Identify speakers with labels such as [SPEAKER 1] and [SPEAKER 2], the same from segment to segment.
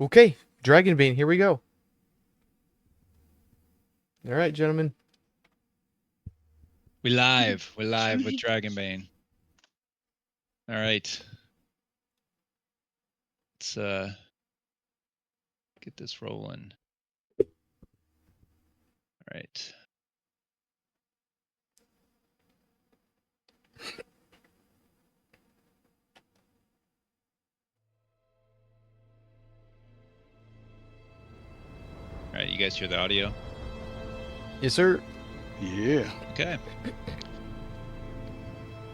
[SPEAKER 1] Okay, Dragonbane, here we go. All right, gentlemen.
[SPEAKER 2] We're live with Dragonbane. All right. Let's get this rolling. All right. All right, you guys hear the audio?
[SPEAKER 1] Yes, sir.
[SPEAKER 3] Yeah.
[SPEAKER 2] Okay.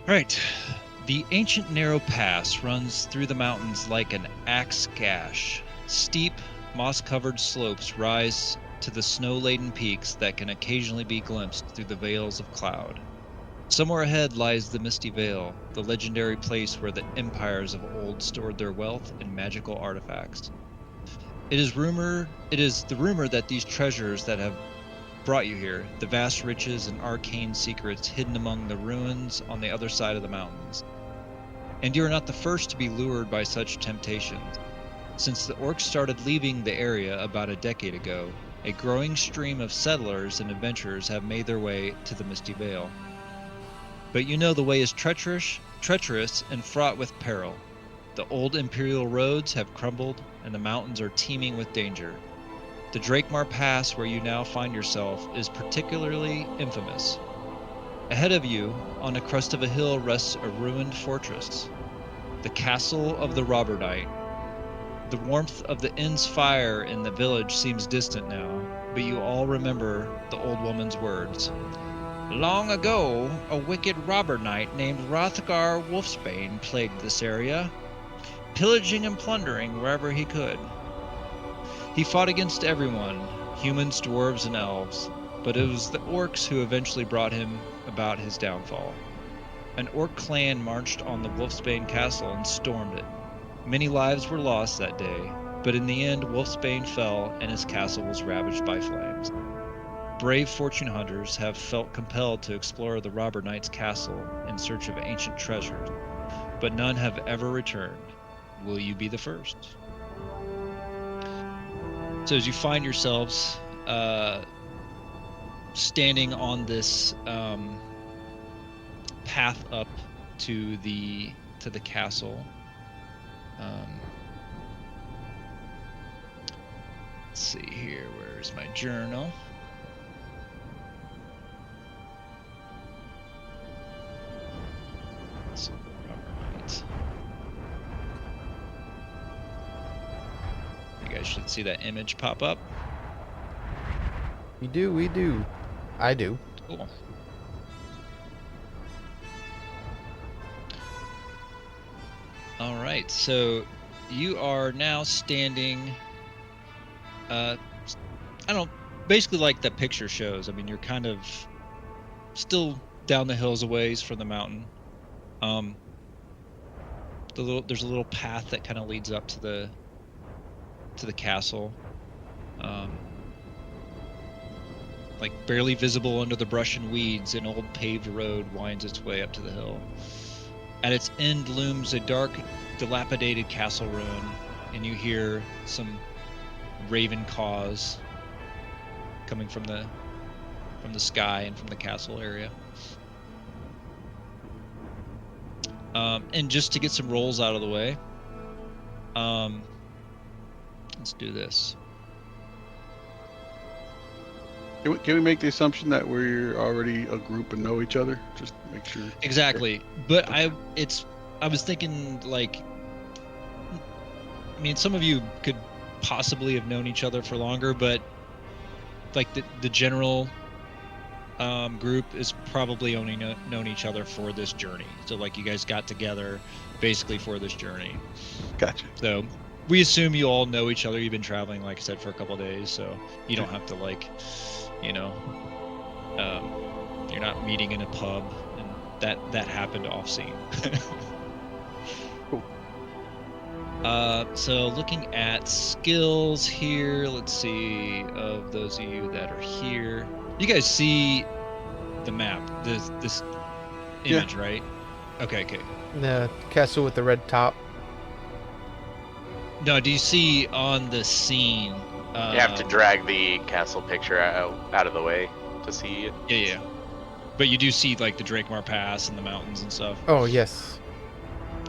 [SPEAKER 2] All right. The ancient narrow pass runs through the mountains like an axe gash. Steep, moss-covered slopes rise to the snow-laden peaks that can occasionally be glimpsed through the veils of cloud. Somewhere ahead lies the Misty Vale, the legendary place where the empires of old stored their wealth and magical artifacts. It is the rumor that these treasures that have brought you here, the vast riches and arcane secrets hidden among the ruins on the other side of the mountains. And you are not the first to be lured by such temptations. Since the orcs started leaving the area about a decade ago, a growing stream of settlers and adventurers have made their way to the Misty Vale. But you know the way is treacherous and fraught with peril. The old imperial roads have crumbled, and the mountains are teeming with danger. The Drakmar Pass, where you now find yourself, is particularly infamous. Ahead of you, on a crest of a hill, rests a ruined fortress, the castle of the Robber Knight. The warmth of the inn's fire in the village seems distant now, but you all remember the old woman's words. Long ago, a wicked robber knight named Hrothgar Wolfsbane plagued this area, pillaging and plundering wherever he could. He fought against everyone, humans, dwarves, and elves, but it was the orcs who eventually brought him about his downfall. An orc clan marched on the Wolfsbane castle and stormed it. Many lives were lost that day, but in the end, Wolfsbane fell and his castle was ravaged by flames. Brave fortune hunters have felt compelled to explore the Robber Knight's castle in search of ancient treasures, but none have ever returned. Will you be the first? So as you find yourselves standing on this path up to the castle, let's see here. Where's my journal? So, right. You guys should see that image pop up.
[SPEAKER 1] We do. I do.
[SPEAKER 2] Cool. All right, so you are now standing, basically like the picture shows. I mean, you're kind of still down the hills a ways from the mountain. There's a little path that kind of leads up to the castle. Like barely visible under the brush and weeds, an old paved road winds its way up to the hill. At its end looms a dark, dilapidated castle ruin, and you hear some raven caws coming from the sky and from the castle area. And just to get some rolls out of the way, let's do this.
[SPEAKER 3] Can we make the assumption that we're already a group and know each other? Just make sure.
[SPEAKER 2] Exactly. But I was thinking, like, I mean, some of you could possibly have known each other for longer, but like the general group is probably only known each other for this journey. So like you guys got together basically for this journey.
[SPEAKER 3] Gotcha.
[SPEAKER 2] So we assume you all know each other. You've been traveling, like I said, for a couple of days, so you don't have to, like, you know, you're not meeting in a pub, and that happened off scene.
[SPEAKER 3] Cool.
[SPEAKER 2] So looking at skills here, let's see, of those of you that are here, you guys see the map, this image, right? Okay.
[SPEAKER 1] The castle with the red top.
[SPEAKER 2] No, do you see on the scene?
[SPEAKER 4] You have to drag the castle picture out of the way to see it.
[SPEAKER 2] Yeah. But you do see like the Drakmar Pass and the mountains and stuff.
[SPEAKER 1] Oh, yes.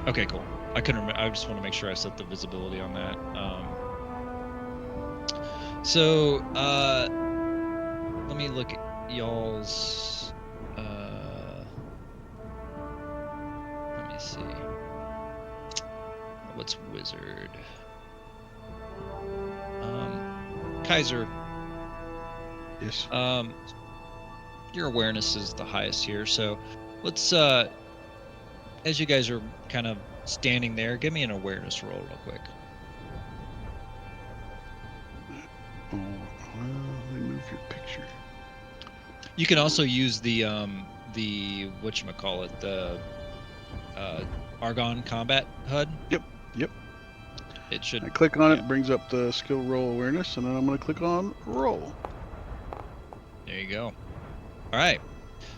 [SPEAKER 2] Okay, cool. I couldn't remember. I just want to make sure I set the visibility on that. So let me look at y'all's. Let me see. What's wizard? Khyzer.
[SPEAKER 3] Yes.
[SPEAKER 2] Your awareness is the highest here, so let's as you guys are kind of standing there, give me an awareness roll real quick.
[SPEAKER 3] Oh, let me move your picture.
[SPEAKER 2] You can also use the whatchamacallit, the Argon combat HUD.
[SPEAKER 3] Yep.
[SPEAKER 2] It should.
[SPEAKER 3] I click on it, brings up the skill roll awareness, and then I'm going to click on roll.
[SPEAKER 2] There you go. All right.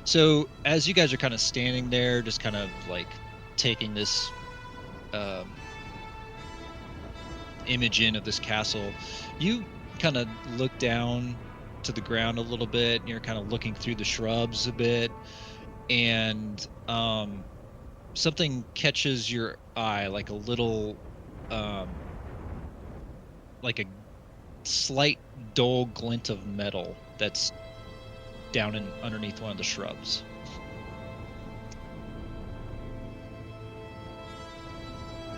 [SPEAKER 2] So as you guys are kind of standing there, just kind of like taking this image in of this castle, you kind of look down to the ground a little bit, and you're kind of looking through the shrubs a bit, and something catches your eye, like a little like a slight dull glint of metal that's down underneath one of the shrubs.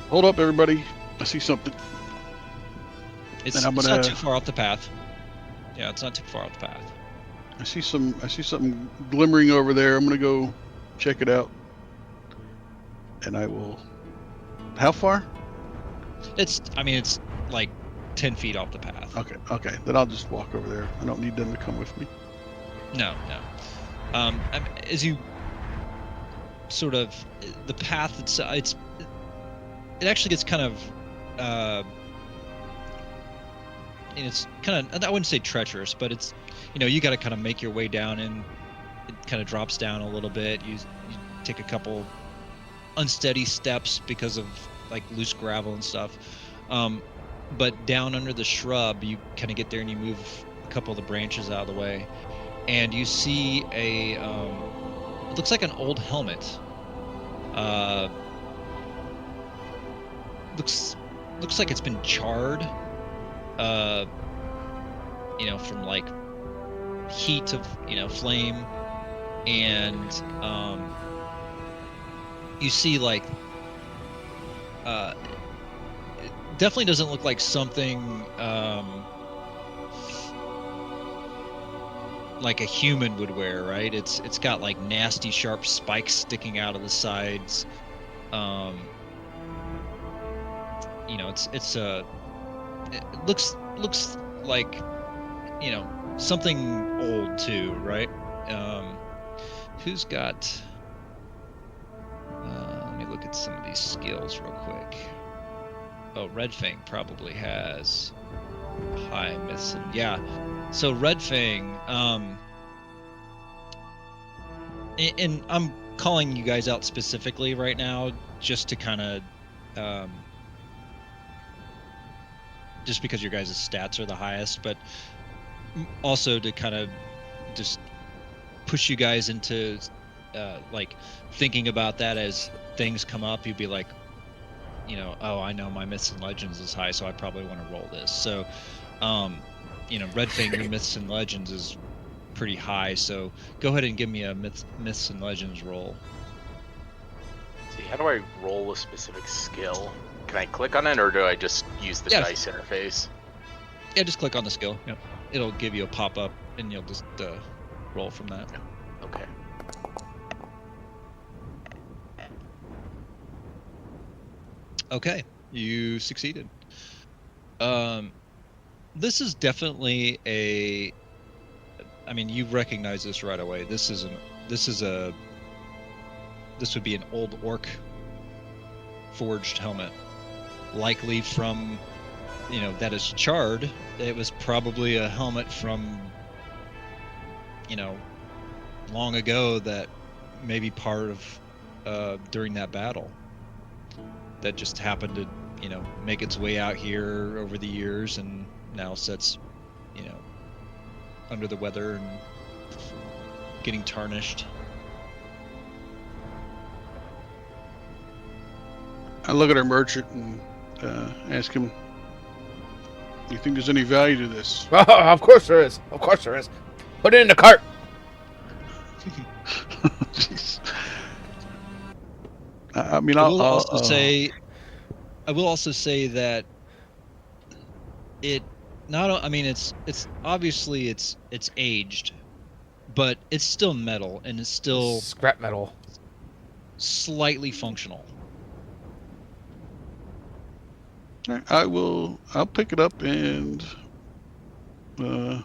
[SPEAKER 3] Hold up, everybody. I see something.
[SPEAKER 2] It's not too far off the path. Yeah, it's not too far off the path.
[SPEAKER 3] I see something glimmering over there. I'm going to go check it out. And I will... How far?
[SPEAKER 2] It's like 10 feet off the path.
[SPEAKER 3] Okay. Then I'll just walk over there. I don't need them to come with me.
[SPEAKER 2] No. As you sort of, the path, it actually gets kind of, it's kind of, I wouldn't say treacherous, but it's, you got to kind of make your way down, and it kind of drops down a little bit. You take a couple unsteady steps because of like loose gravel and stuff. But down under the shrub, you kind of get there and you move a couple of the branches out of the way, and you see it looks like an old helmet. Looks like it's been charred, from like heat of, flame, and you see like it definitely doesn't look like something like a human would wear, right? It's got like nasty sharp spikes sticking out of the sides. It looks like, something old too, right? Who's got let me look at some of these skills real quick. Oh, Red Fang probably has high myths. Yeah. So Red Fang, and I'm calling you guys out specifically right now just to kind of, just because your guys' stats are the highest, but also to kind of just push you guys into like thinking about that as things come up. You'd be like, oh, I know my myths and legends is high, so I probably want to roll this. So, Red Fang, your myths and legends is pretty high, so go ahead and give me a myths and legends roll.
[SPEAKER 4] See, how do I roll a specific skill? Can I click on it, or do I just use the dice interface?
[SPEAKER 2] Yeah, just click on the skill. Yep. It'll give you a pop-up, and you'll just roll from that.
[SPEAKER 4] Okay.
[SPEAKER 2] Okay, you succeeded. This is definitely you recognize this right away. This would be an old orc forged helmet, likely from, that is charred. It was probably a helmet from, long ago, that may be part of during that battle, that just happened to make its way out here over the years, and now sits, under the weather and getting tarnished.
[SPEAKER 3] I look at our merchant and ask him, "Do you think there's any value to this?"
[SPEAKER 1] Oh, of course there is. Of course there is. Put it in the cart.
[SPEAKER 3] Jeez. I mean,
[SPEAKER 2] I will also say that it not. I mean, it's obviously it's aged, but it's still metal and it's still
[SPEAKER 1] Scrap metal.
[SPEAKER 2] slightly functional.
[SPEAKER 3] I'll pick it up and throw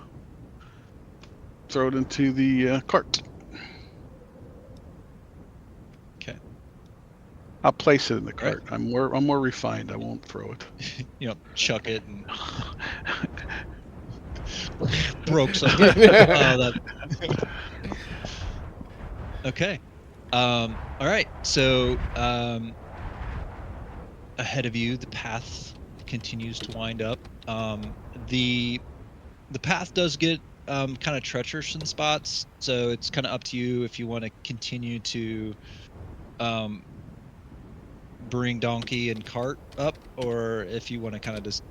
[SPEAKER 3] it into the cart.
[SPEAKER 2] Okay.
[SPEAKER 3] I'll place it in the cart.
[SPEAKER 2] Right.
[SPEAKER 3] I'm more refined. I won't throw it.
[SPEAKER 2] Chuck it and broke something. Okay. All right. So ahead of you, the path continues to wind up. The path does get kind of treacherous in spots, so it's kind of up to you if you want to continue to bring donkey and cart up, or if you want to kind of just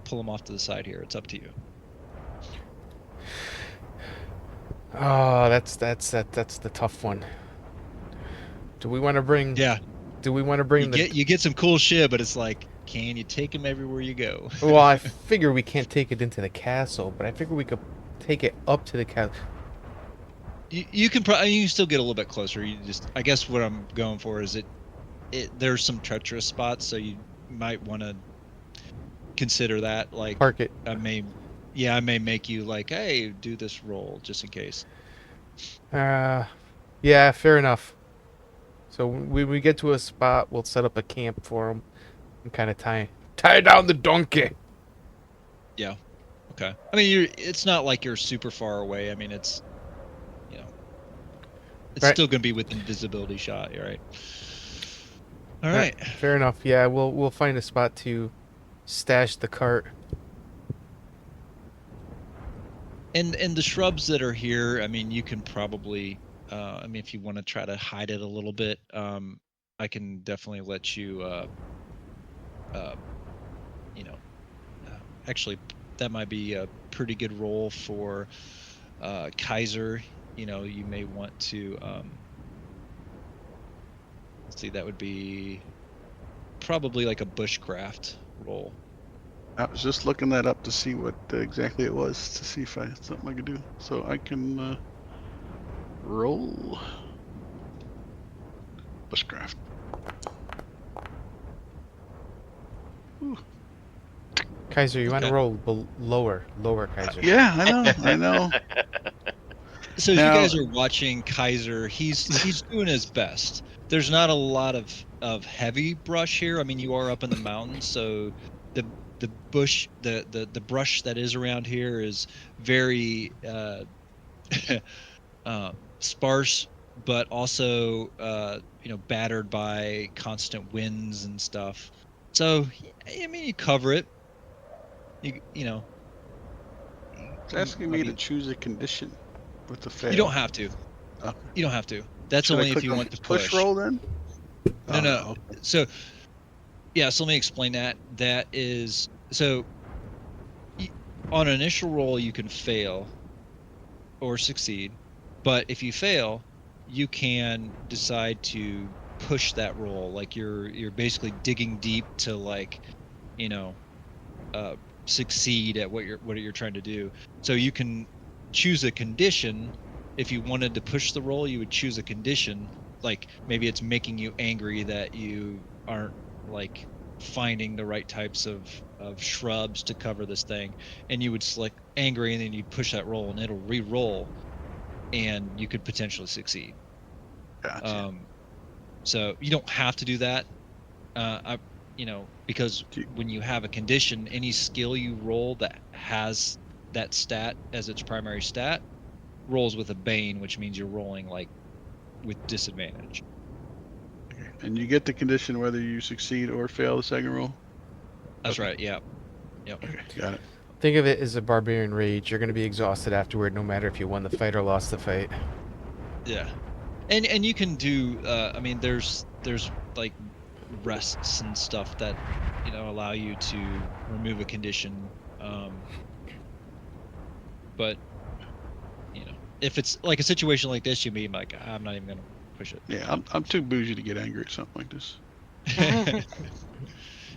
[SPEAKER 2] pull them off to the side here. It's up to you.
[SPEAKER 1] Oh, that's the tough one. Do we want to bring?
[SPEAKER 2] Yeah.
[SPEAKER 1] Do we want to bring
[SPEAKER 2] you get some cool shit, but it's like, can you take them everywhere you go?
[SPEAKER 1] Well, I figure we can't take it into the castle, but I figure we could take it up to the castle.
[SPEAKER 2] You can still get a little bit closer. I guess what I'm going for is there's some treacherous spots, so you might want to consider that. Like,
[SPEAKER 1] Park it.
[SPEAKER 2] I may make you like, hey, do this roll just in case.
[SPEAKER 1] Yeah, fair enough. So when we get to a spot, we'll set up a camp for them and kind of tie down the donkey.
[SPEAKER 2] Yeah. Okay. I mean, it's not like you're super far away. I mean, it's
[SPEAKER 1] Right.
[SPEAKER 2] still going to be within visibility shot, right? All right.
[SPEAKER 1] Fair enough. Yeah, we'll find a spot to stash the cart.
[SPEAKER 2] And the shrubs that are here, I mean, you can probably, if you want to try to hide it a little bit, I can definitely let you, actually, that might be a pretty good roll for Khyzer. You may want to, let's see, that would be probably like a bushcraft roll.
[SPEAKER 3] I was just looking that up to see what exactly it was, to see if I had something I could do. So I can roll bushcraft. Ooh.
[SPEAKER 1] Khyzer, you want to roll lower, Khyzer.
[SPEAKER 3] Yeah, I know.
[SPEAKER 2] So
[SPEAKER 3] Now,
[SPEAKER 2] if you guys are watching Khyzer, he's doing his best. There's not a lot of heavy brush here. I mean, you are up in the mountains, so the bush, the brush that is around here is very sparse, but also battered by constant winds and stuff. So I mean, you cover it. It's
[SPEAKER 3] asking me to choose a condition with the fail.
[SPEAKER 2] You don't have to.
[SPEAKER 3] Okay.
[SPEAKER 2] You don't have to. That's
[SPEAKER 3] Should I
[SPEAKER 2] only if
[SPEAKER 3] click
[SPEAKER 2] you
[SPEAKER 3] on
[SPEAKER 2] want to push.
[SPEAKER 3] roll then?
[SPEAKER 2] No.
[SPEAKER 3] Okay.
[SPEAKER 2] So let me explain that. That is, so on an initial roll you can fail or succeed, but if you fail, you can decide to push that roll. Like you're basically digging deep to succeed at what you're trying to do. So you can choose a condition. If you wanted to push the roll, you would choose a condition, like maybe it's making you angry that you aren't like finding the right types of shrubs to cover this thing, and you would select angry, and then you push that roll and it'll re-roll, and you could potentially succeed.
[SPEAKER 3] Gotcha.
[SPEAKER 2] So you don't have to do that, because when you have a condition, any skill you roll that has that stat as its primary stat rolls with a bane, which means you're rolling like with disadvantage.
[SPEAKER 3] Okay. And you get the condition whether you succeed or fail the second roll?
[SPEAKER 2] That's right, yeah. Yep.
[SPEAKER 3] Okay, got it.
[SPEAKER 1] Think of it as a barbarian rage. You're going to be exhausted afterward, no matter if you won the fight or lost the fight.
[SPEAKER 2] Yeah. And you can do, I mean, there's like rests and stuff that, allow you to remove a condition. But, if it's like a situation like this, you mean like, I'm not even going to push it.
[SPEAKER 3] Yeah, I'm too bougie to get angry at something like this.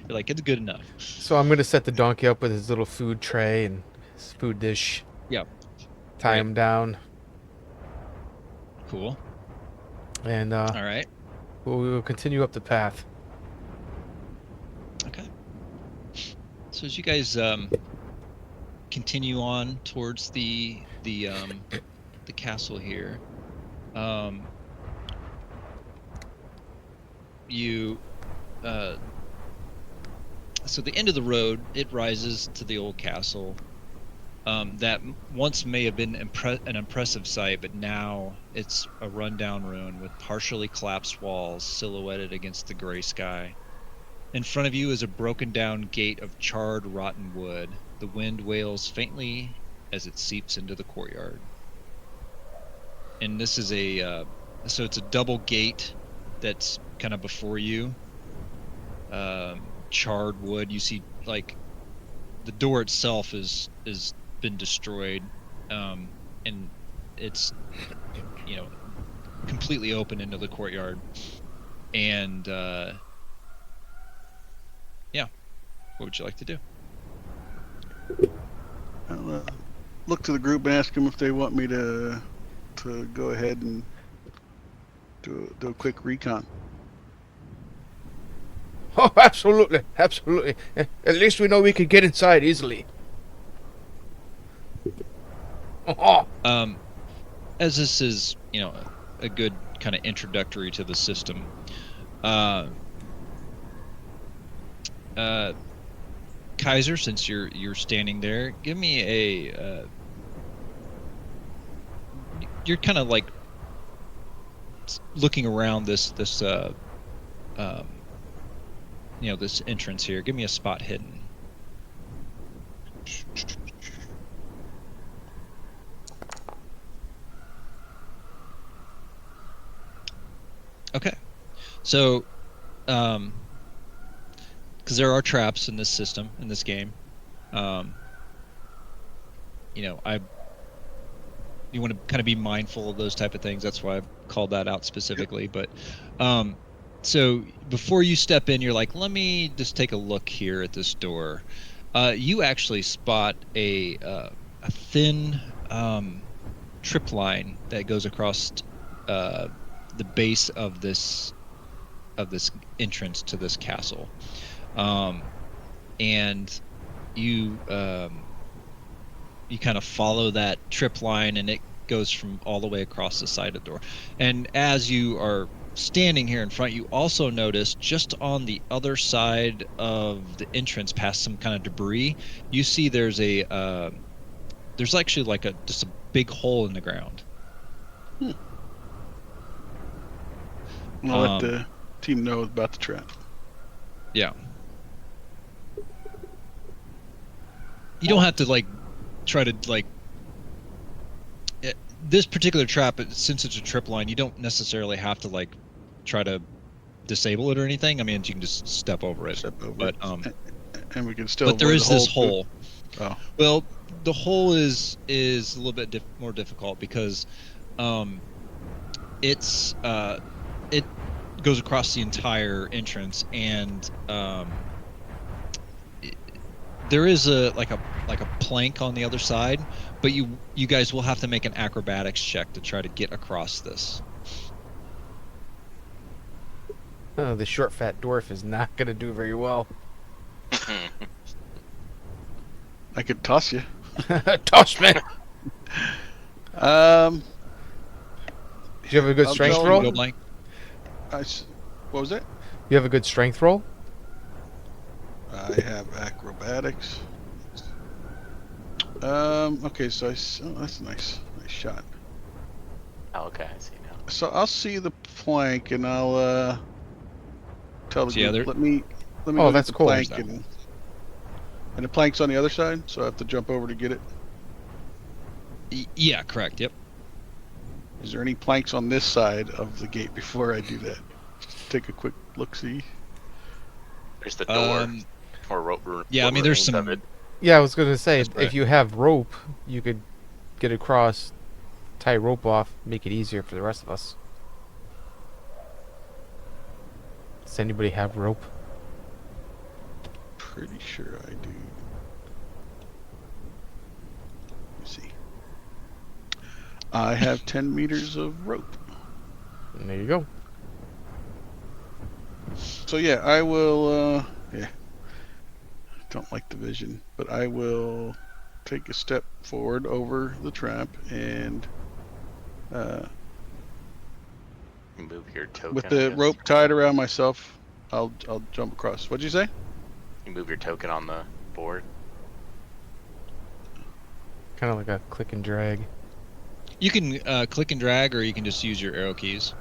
[SPEAKER 2] You're like, it's good enough.
[SPEAKER 1] So I'm going to set the donkey up with his little food tray and his food dish.
[SPEAKER 2] Yeah.
[SPEAKER 1] Tie him down.
[SPEAKER 2] Cool.
[SPEAKER 1] And
[SPEAKER 2] All right.
[SPEAKER 1] we'll continue up the path.
[SPEAKER 2] Okay. So as you guys continue on towards the castle here, so the end of the road, it rises to the old castle that once may have been an impressive sight, but now it's a rundown ruin with partially collapsed walls silhouetted against the gray sky. In front of you is a broken down gate of charred, rotten wood. The wind wails faintly as it seeps into the courtyard. And this is so it's a double gate that's kind of before you. Charred wood. You see, like, the door itself is been destroyed, and it's completely open into the courtyard. And yeah, what would you like to do?
[SPEAKER 3] I'll look to the group and ask them if they want me to go ahead and do a quick recon.
[SPEAKER 1] Oh, absolutely, absolutely. At least we know we could get inside easily. Oh.
[SPEAKER 2] As this is, a good kind of introductory to the system, Khyzer, since you're standing there, give me a. You're kind of like looking around this entrance here. Give me a spot hidden. Okay, so because there are traps in this system, in this game, you want to kind of be mindful of those type of things. That's why I've called that out specifically. But so before you step in, you're like, let me just take a look here at this door. You actually spot a thin trip line that goes across the base of this entrance to this castle, and you kind of follow that trip line, and it goes from all the way across the side of the door. And as you are standing here in front, you also notice just on the other side of the entrance, past some kind of debris, you see there's actually like just a big hole in the ground.
[SPEAKER 3] I'll let the team know about the trap.
[SPEAKER 2] Yeah. You don't have to try to this particular trap, since it's a trip line, you don't necessarily have to try to disable it or anything. I mean, you can just step over it. But
[SPEAKER 3] and we can still.
[SPEAKER 2] But there is this hole.
[SPEAKER 3] Oh.
[SPEAKER 2] Well, the hole is a little bit more difficult because it goes across the entire entrance, and there is a plank on the other side, but you guys will have to make an acrobatics check to try to get across this.
[SPEAKER 1] Oh, the short fat dwarf is not going to do very well.
[SPEAKER 3] I could toss you.
[SPEAKER 1] Toss me.
[SPEAKER 3] Do
[SPEAKER 1] you have a good strength roll?
[SPEAKER 2] Go blank.
[SPEAKER 3] What was that?
[SPEAKER 1] You have a good strength roll?
[SPEAKER 3] I have acrobatics. Okay, so that's nice shot.
[SPEAKER 4] Oh, okay, I see now.
[SPEAKER 3] So I'll see the plank, and I'll tell the
[SPEAKER 2] So, yeah,
[SPEAKER 3] group,
[SPEAKER 2] there-
[SPEAKER 3] let me
[SPEAKER 1] Oh,
[SPEAKER 3] go get
[SPEAKER 1] that's
[SPEAKER 3] the
[SPEAKER 1] cool.
[SPEAKER 3] plank
[SPEAKER 2] There's that
[SPEAKER 3] and the plank's on the other side, so I have to jump over to get it.
[SPEAKER 2] Yeah, correct. Yep.
[SPEAKER 3] Is there any planks on this side of the gate before I do that? Just take a quick look-see.
[SPEAKER 4] There's the door. Or rope.
[SPEAKER 2] Yeah, I
[SPEAKER 4] what
[SPEAKER 2] mean, there's
[SPEAKER 4] remains of
[SPEAKER 2] some.
[SPEAKER 4] it.
[SPEAKER 1] Yeah, I was gonna say,
[SPEAKER 2] That's right.
[SPEAKER 1] if you have rope, you could get across, tie rope off, make it easier for the rest of us. Does anybody have rope?
[SPEAKER 3] Pretty sure I do. Let me see. I have 10 meters of rope.
[SPEAKER 1] And there you go.
[SPEAKER 3] So yeah, I will, yeah. Don't like the vision, but I will take a step forward over the trap and
[SPEAKER 4] You move your token.
[SPEAKER 3] with
[SPEAKER 4] I
[SPEAKER 3] the
[SPEAKER 4] guess.
[SPEAKER 3] rope tied around myself, I'll jump across. What'd you say?
[SPEAKER 4] You move your token on the board.
[SPEAKER 1] Kind of like a click and drag.
[SPEAKER 2] You can click and drag, or you can just use your arrow keys.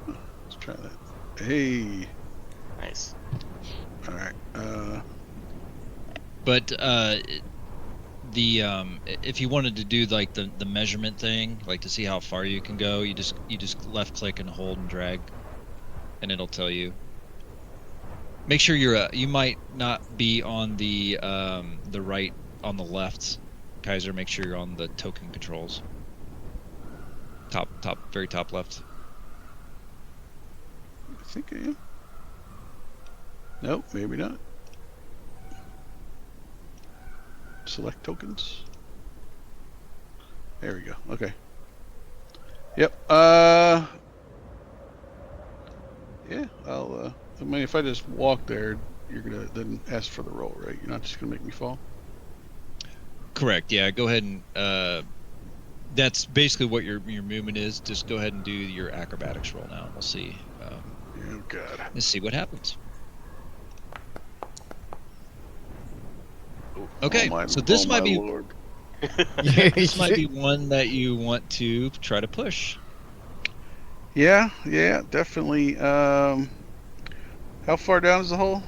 [SPEAKER 3] Let's try that. Hey.
[SPEAKER 4] Nice.
[SPEAKER 3] All right.
[SPEAKER 2] But if you wanted to do like the measurement thing, like to see how far you can go, you just left click and hold and drag, and it'll tell you. Make sure you might not be on the right, on the left, Khyzer. Make sure you're on the token controls. Very top left.
[SPEAKER 3] I think I am. Nope, maybe not. Select tokens. There we go. Okay. Yep. Yeah, I'll I mean, if I just walk there, you're gonna then ask for the roll, right? You're not just gonna make me fall.
[SPEAKER 2] Correct. Yeah. Go ahead and that's basically what your movement is. Just go ahead and do your acrobatics roll now. We'll see.
[SPEAKER 3] Oh God.
[SPEAKER 2] Let's see what happens.
[SPEAKER 4] Ooh.
[SPEAKER 2] Okay,
[SPEAKER 3] Oh, my,
[SPEAKER 2] so this
[SPEAKER 3] oh,
[SPEAKER 2] might
[SPEAKER 3] my
[SPEAKER 2] be
[SPEAKER 3] Lord.
[SPEAKER 2] this might be one that you want to try to push.
[SPEAKER 3] Yeah, definitely. How far down is the hole?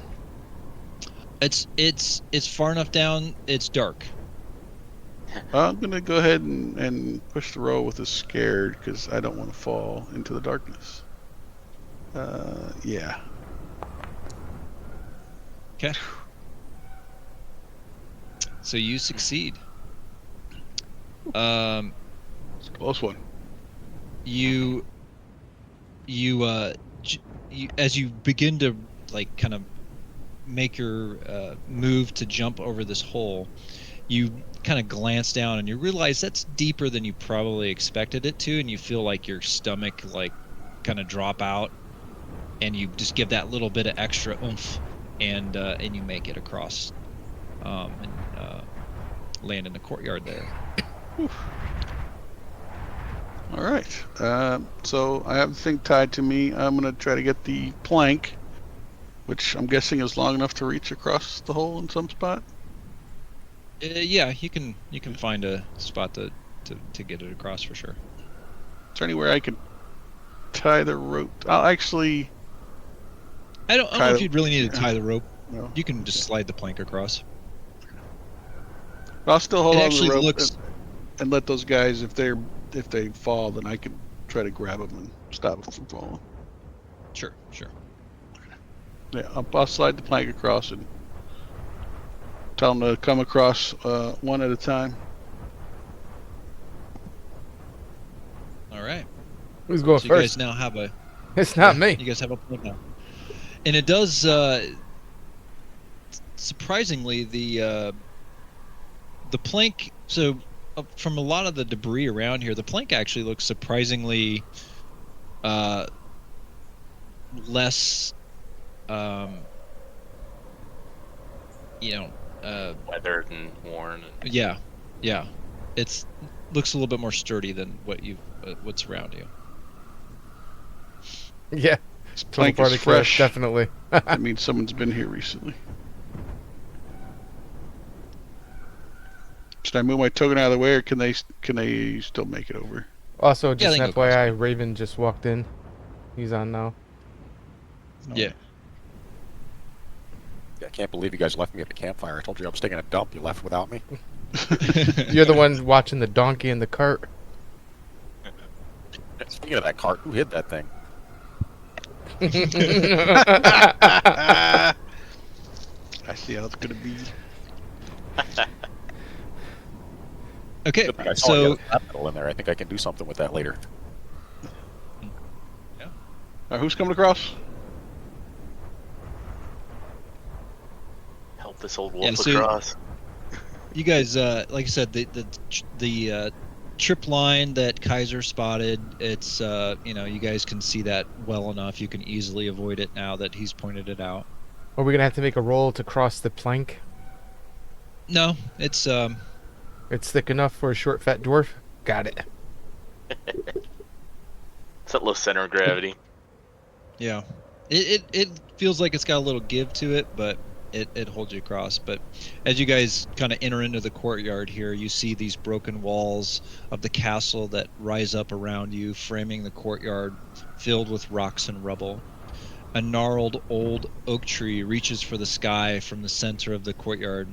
[SPEAKER 2] It's far enough down. It's dark.
[SPEAKER 3] I'm gonna go ahead and push the roll with a scared because I don't want to fall into the darkness. Yeah.
[SPEAKER 2] Okay. So you succeed.
[SPEAKER 3] It's a close one.
[SPEAKER 2] You as you begin to like kind of make your move to jump over this hole, you kind of glance down and you realize that's deeper than you probably expected it to, and you feel like your stomach like kind of drop out, and you just give that little bit of extra oomph, and you make it across and land in the courtyard there.
[SPEAKER 3] All right. So I have the thing tied to me. I'm gonna try to get the plank, which I'm guessing is long enough to reach across the hole in some spot.
[SPEAKER 2] Yeah, you can find a spot to get it across for sure.
[SPEAKER 3] Is there anywhere I can tie the rope? I'll actually.
[SPEAKER 2] I don't know if you'd really need to tie the rope.
[SPEAKER 3] No.
[SPEAKER 2] You can just slide the plank across.
[SPEAKER 3] I'll still hold
[SPEAKER 2] It
[SPEAKER 3] on to
[SPEAKER 2] actually
[SPEAKER 3] the rope
[SPEAKER 2] looks.
[SPEAKER 3] and let those guys, if they fall, then I can try to grab them and stop them from falling.
[SPEAKER 2] Sure.
[SPEAKER 3] Yeah, I'll slide the plank across and tell them to come across one at a time.
[SPEAKER 2] All right.
[SPEAKER 1] Who's going
[SPEAKER 2] So you guys
[SPEAKER 1] first?
[SPEAKER 2] now have a.
[SPEAKER 1] It's not
[SPEAKER 2] You
[SPEAKER 1] me.
[SPEAKER 2] guys have a plan now. And it does. Surprisingly, the plank. So, from a lot of the debris around here, the plank actually looks surprisingly less.
[SPEAKER 4] Weathered and worn. And...
[SPEAKER 2] Yeah. It's looks a little bit more sturdy than what's around you.
[SPEAKER 1] Yeah.
[SPEAKER 3] This
[SPEAKER 1] Total
[SPEAKER 3] plank
[SPEAKER 1] party
[SPEAKER 3] is
[SPEAKER 1] killer,
[SPEAKER 3] fresh.
[SPEAKER 1] definitely.
[SPEAKER 3] That means someone's been here recently. Should I move my token out of the way, or can they still make it over?
[SPEAKER 1] Also,
[SPEAKER 2] Yeah,
[SPEAKER 1] just
[SPEAKER 2] they
[SPEAKER 1] an
[SPEAKER 2] can go across.
[SPEAKER 1] FYI, Raven just walked in. He's on now.
[SPEAKER 2] Yeah.
[SPEAKER 5] I can't believe you guys left me at the campfire. I told you I was taking a dump. You left without me.
[SPEAKER 1] You're the one watching the donkey in the cart.
[SPEAKER 5] Speaking of that cart, who hid that thing?
[SPEAKER 3] I see how it's gonna be.
[SPEAKER 2] Okay,
[SPEAKER 5] I saw you
[SPEAKER 2] so
[SPEAKER 5] had a lap pedal in there. I think I can do something with that later.
[SPEAKER 3] Who's coming across?
[SPEAKER 4] Help this old wolf
[SPEAKER 2] Yeah, so-
[SPEAKER 4] across.
[SPEAKER 2] you guys, like I said, the trip line that Khyzer spotted, it's you guys can see that well enough. You can easily avoid it now that he's pointed it out.
[SPEAKER 1] Are we gonna have to make a roll to cross the plank?
[SPEAKER 2] No, it's
[SPEAKER 1] It's thick enough for a short, fat dwarf. Got it.
[SPEAKER 4] It's at low center of gravity.
[SPEAKER 2] yeah, it feels like it's got a little give to it, but it holds you across. But as you guys kind of enter into the courtyard here, you see these broken walls of the castle that rise up around you, framing the courtyard filled with rocks and rubble. A gnarled old oak tree reaches for the sky from the center of the courtyard.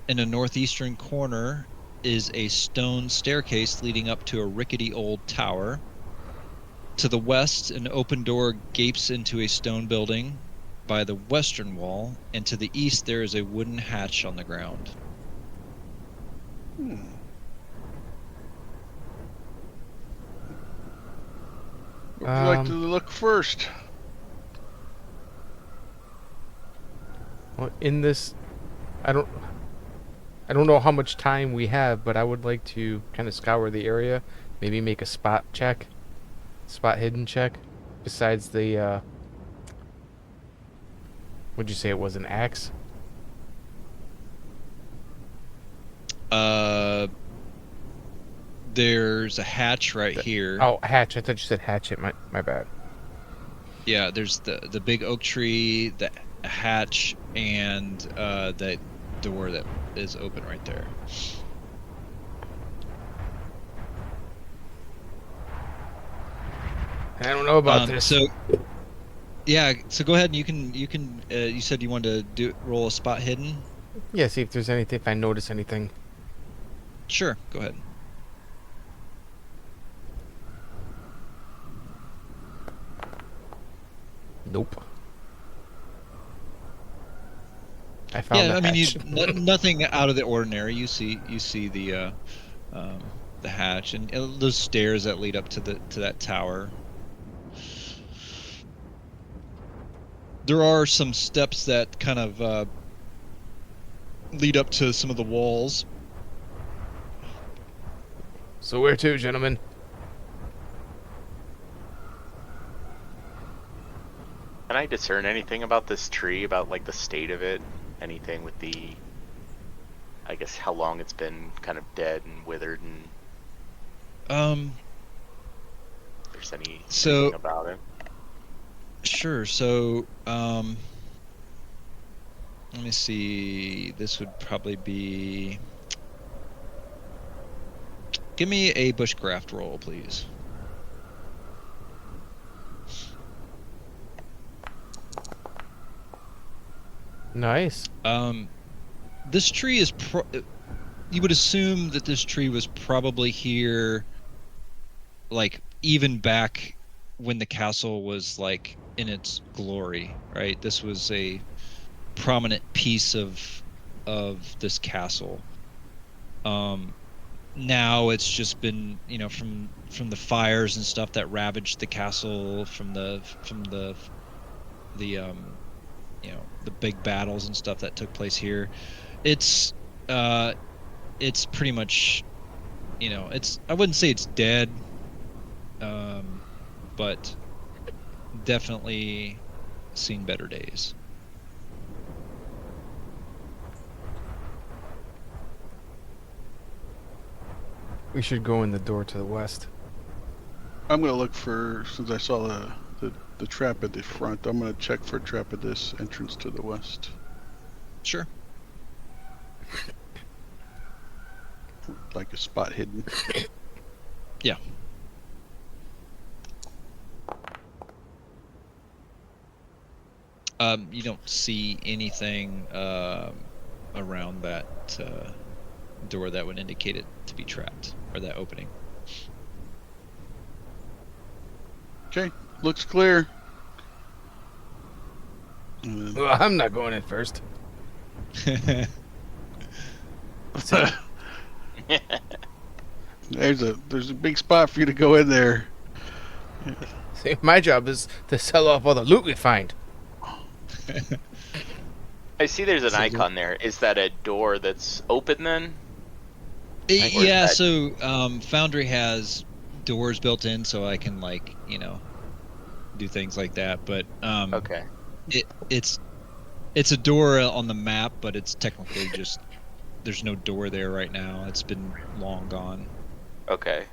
[SPEAKER 2] In a northeastern corner is a stone staircase leading up to a rickety old tower. To the west, an open door gapes into a stone building by the western wall, and to the east there is a wooden hatch on the ground.
[SPEAKER 3] Would you like to look first?
[SPEAKER 1] Well, in this, I don't know how much time we have, but I would like to kind of scour the area, maybe make a spot hidden check. Besides the, would you say it was an axe?
[SPEAKER 2] There's a hatch right here.
[SPEAKER 1] Oh, hatch. I thought you said hatchet. My bad.
[SPEAKER 2] Yeah, there's the big oak tree, the hatch, and that door that is open right there.
[SPEAKER 1] I don't know about this.
[SPEAKER 2] So, yeah. So go ahead and you can. You said you wanted to roll a spot hidden.
[SPEAKER 1] Yeah, see if there's anything. If I notice anything.
[SPEAKER 2] Sure. Go ahead.
[SPEAKER 1] Nope. I found
[SPEAKER 2] Yeah,
[SPEAKER 1] the
[SPEAKER 2] I mean,
[SPEAKER 1] hatch.
[SPEAKER 2] nothing out of the ordinary. You see the hatch and those stairs that lead up to that tower. There are some steps that kind of lead up to some of the walls.
[SPEAKER 1] So where to, gentlemen?
[SPEAKER 4] Can I discern anything about this tree, about like the state of it? Anything with the, I guess, how long it's been kind of dead and withered, and if there's anything about it?
[SPEAKER 2] Sure. So let me see. This would probably be. Give me a bushcraft roll, please.
[SPEAKER 1] Nice.
[SPEAKER 2] This tree is you would assume that this tree was probably here, like, even back when the castle was, like, in its glory, right? This was a prominent piece of this castle. Now it's just been, from the fires and stuff that ravaged the castle, from the big battles and stuff that took place here. It's pretty much, I wouldn't say it's dead, but definitely seen better days.
[SPEAKER 1] We should go in the door to the west.
[SPEAKER 3] I'm gonna look for, since I saw the trap at the front, I'm gonna check for a trap at this entrance to the west.
[SPEAKER 2] Sure.
[SPEAKER 3] Like a spot hidden.
[SPEAKER 2] Yeah. You don't see anything around that door that would indicate it to be trapped, or that opening.
[SPEAKER 3] Okay, looks clear. And
[SPEAKER 1] Well, I'm not going in first.
[SPEAKER 3] then- there's a big spot for you to go in there.
[SPEAKER 1] See, my job is to sell off all the loot we find.
[SPEAKER 4] I see there's an
[SPEAKER 2] So-
[SPEAKER 4] icon there. Is that a door that's open then?
[SPEAKER 2] Yeah,
[SPEAKER 4] that-
[SPEAKER 2] so Foundry has doors built in, so I can do things like that. But
[SPEAKER 4] Okay.
[SPEAKER 2] it's a door on the map, but it's technically just there's no door there right now. It's been long gone.
[SPEAKER 4] Okay.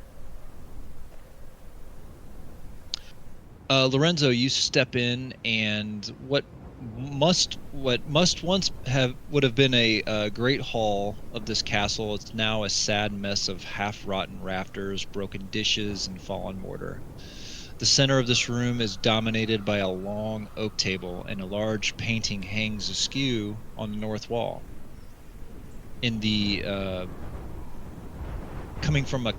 [SPEAKER 2] Lorenzo, you step in, and what must once would have been a great hall of this castle. It's now a sad mess of half-rotten rafters, broken dishes, and fallen mortar. The center of this room is dominated by a long oak table, and a large painting hangs askew on the north wall. In the coming from a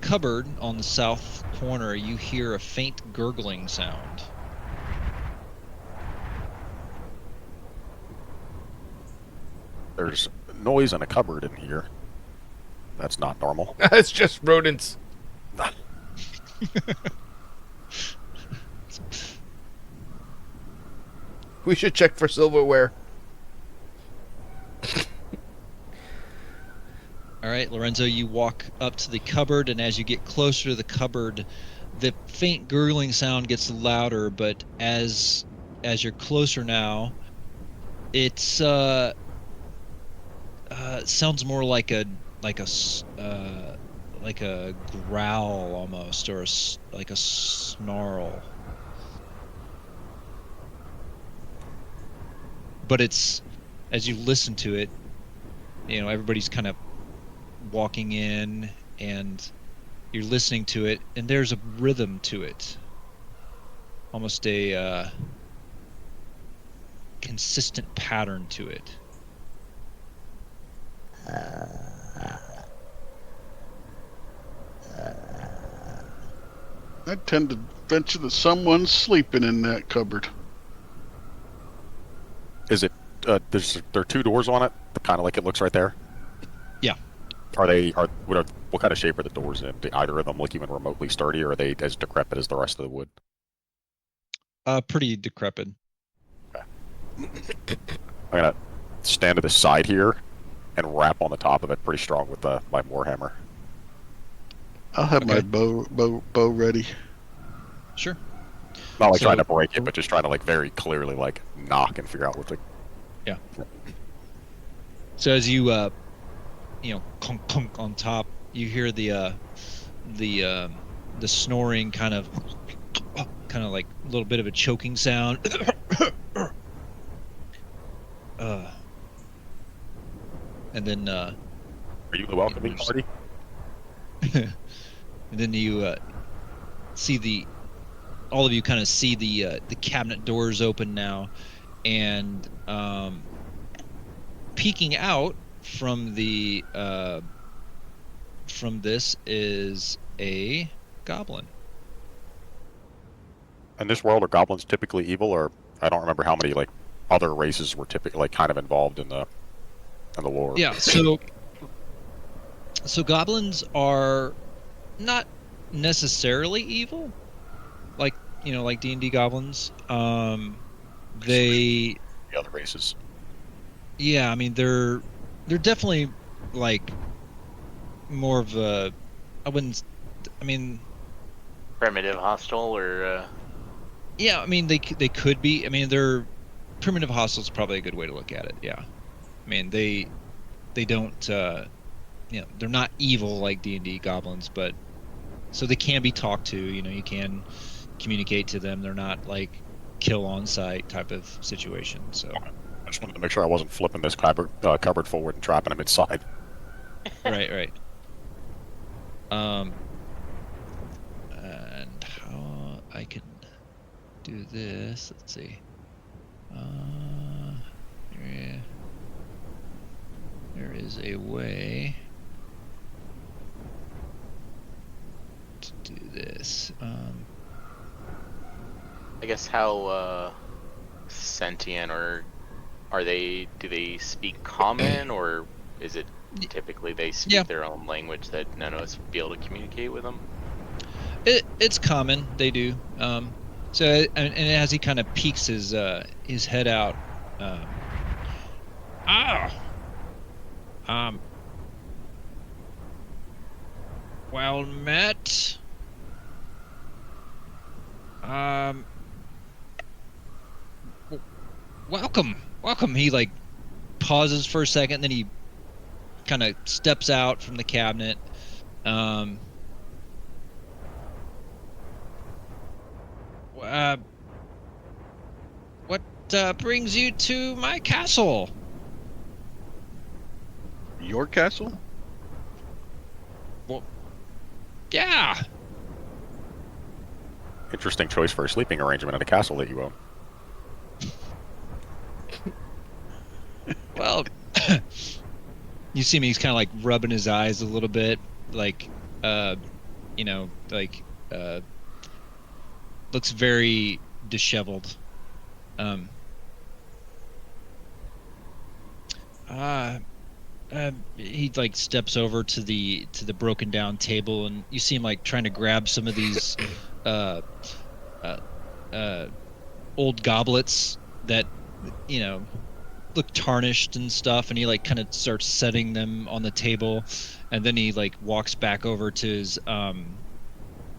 [SPEAKER 2] cupboard on the south corner, you hear a faint gurgling sound.
[SPEAKER 5] There's noise in a cupboard in here. That's not normal.
[SPEAKER 1] It's just rodents. We should check for silverware.
[SPEAKER 2] All right, Lorenzo, you walk up to the cupboard, and as you get closer to the cupboard, the faint gurgling sound gets louder. But as you're closer now, it's sounds more like a growl almost, or like a snarl. But it's, as you listen to it, everybody's kind of walking in, and you're listening to it, and there's a rhythm to it, almost a consistent pattern to it.
[SPEAKER 3] I tend to venture that someone's sleeping in that cupboard.
[SPEAKER 5] Is it? There are two doors on it, kind of like it looks right there.
[SPEAKER 2] Yeah.
[SPEAKER 5] What kind of shape are the doors in? Do either of them look even remotely sturdy, or are they as decrepit as the rest of the wood?
[SPEAKER 2] Pretty decrepit.
[SPEAKER 5] I'm gonna stand to the side here and rap on the top of it pretty strong with my warhammer.
[SPEAKER 3] I'll have my
[SPEAKER 2] Okay.
[SPEAKER 3] bow ready.
[SPEAKER 2] Sure.
[SPEAKER 5] Not like
[SPEAKER 2] So-
[SPEAKER 5] trying to break it, but just trying to very clearly knock and figure out what the.
[SPEAKER 2] Yeah. So as you clunk clunk on top, you hear the snoring, kind of like a little bit of a choking sound. And then
[SPEAKER 5] Are you the welcoming party?
[SPEAKER 2] and then you see all of you kind of see the cabinet doors open now, and peeking out from this is a goblin.
[SPEAKER 5] In this world, are goblins typically evil, or I don't remember how many other races were typically kind of involved in the lore.
[SPEAKER 2] Yeah, so goblins are not necessarily evil, like D&D goblins. They,
[SPEAKER 5] The other races.
[SPEAKER 2] yeah, I mean they're definitely more of a,
[SPEAKER 4] Primitive hostile or
[SPEAKER 2] yeah, I mean they could be. I mean they're primitive hostiles, probably a good way to look at it. Yeah, I mean they don't they're not evil like D&D goblins, but so they can be talked to. You can communicate to them. They're not kill on sight type of situation. So
[SPEAKER 5] I just wanted to make sure I wasn't flipping this cupboard forward and trapping him inside.
[SPEAKER 2] right. And how I can do this? Let's see. Yeah. There is a way to do this.
[SPEAKER 4] I guess how sentient or do they speak common, or is it typically they speak
[SPEAKER 2] Yeah.
[SPEAKER 4] their own language that none of us would be able to communicate with them?
[SPEAKER 2] It's common. They do. So and as he kind of peeks his head out, well met. Welcome. He like pauses for a second, then he kind of steps out from the cabinet. What brings you to my castle?
[SPEAKER 3] Your castle?
[SPEAKER 2] Yeah.
[SPEAKER 5] Interesting choice for a sleeping arrangement at a castle that you own.
[SPEAKER 2] Well, you see me, he's kind of like rubbing his eyes a little bit, like, looks very disheveled. He like steps over to the broken down table, and you see him like trying to grab some of these old goblets that look tarnished and stuff, and he like kind of starts setting them on the table, and then he like walks back over to his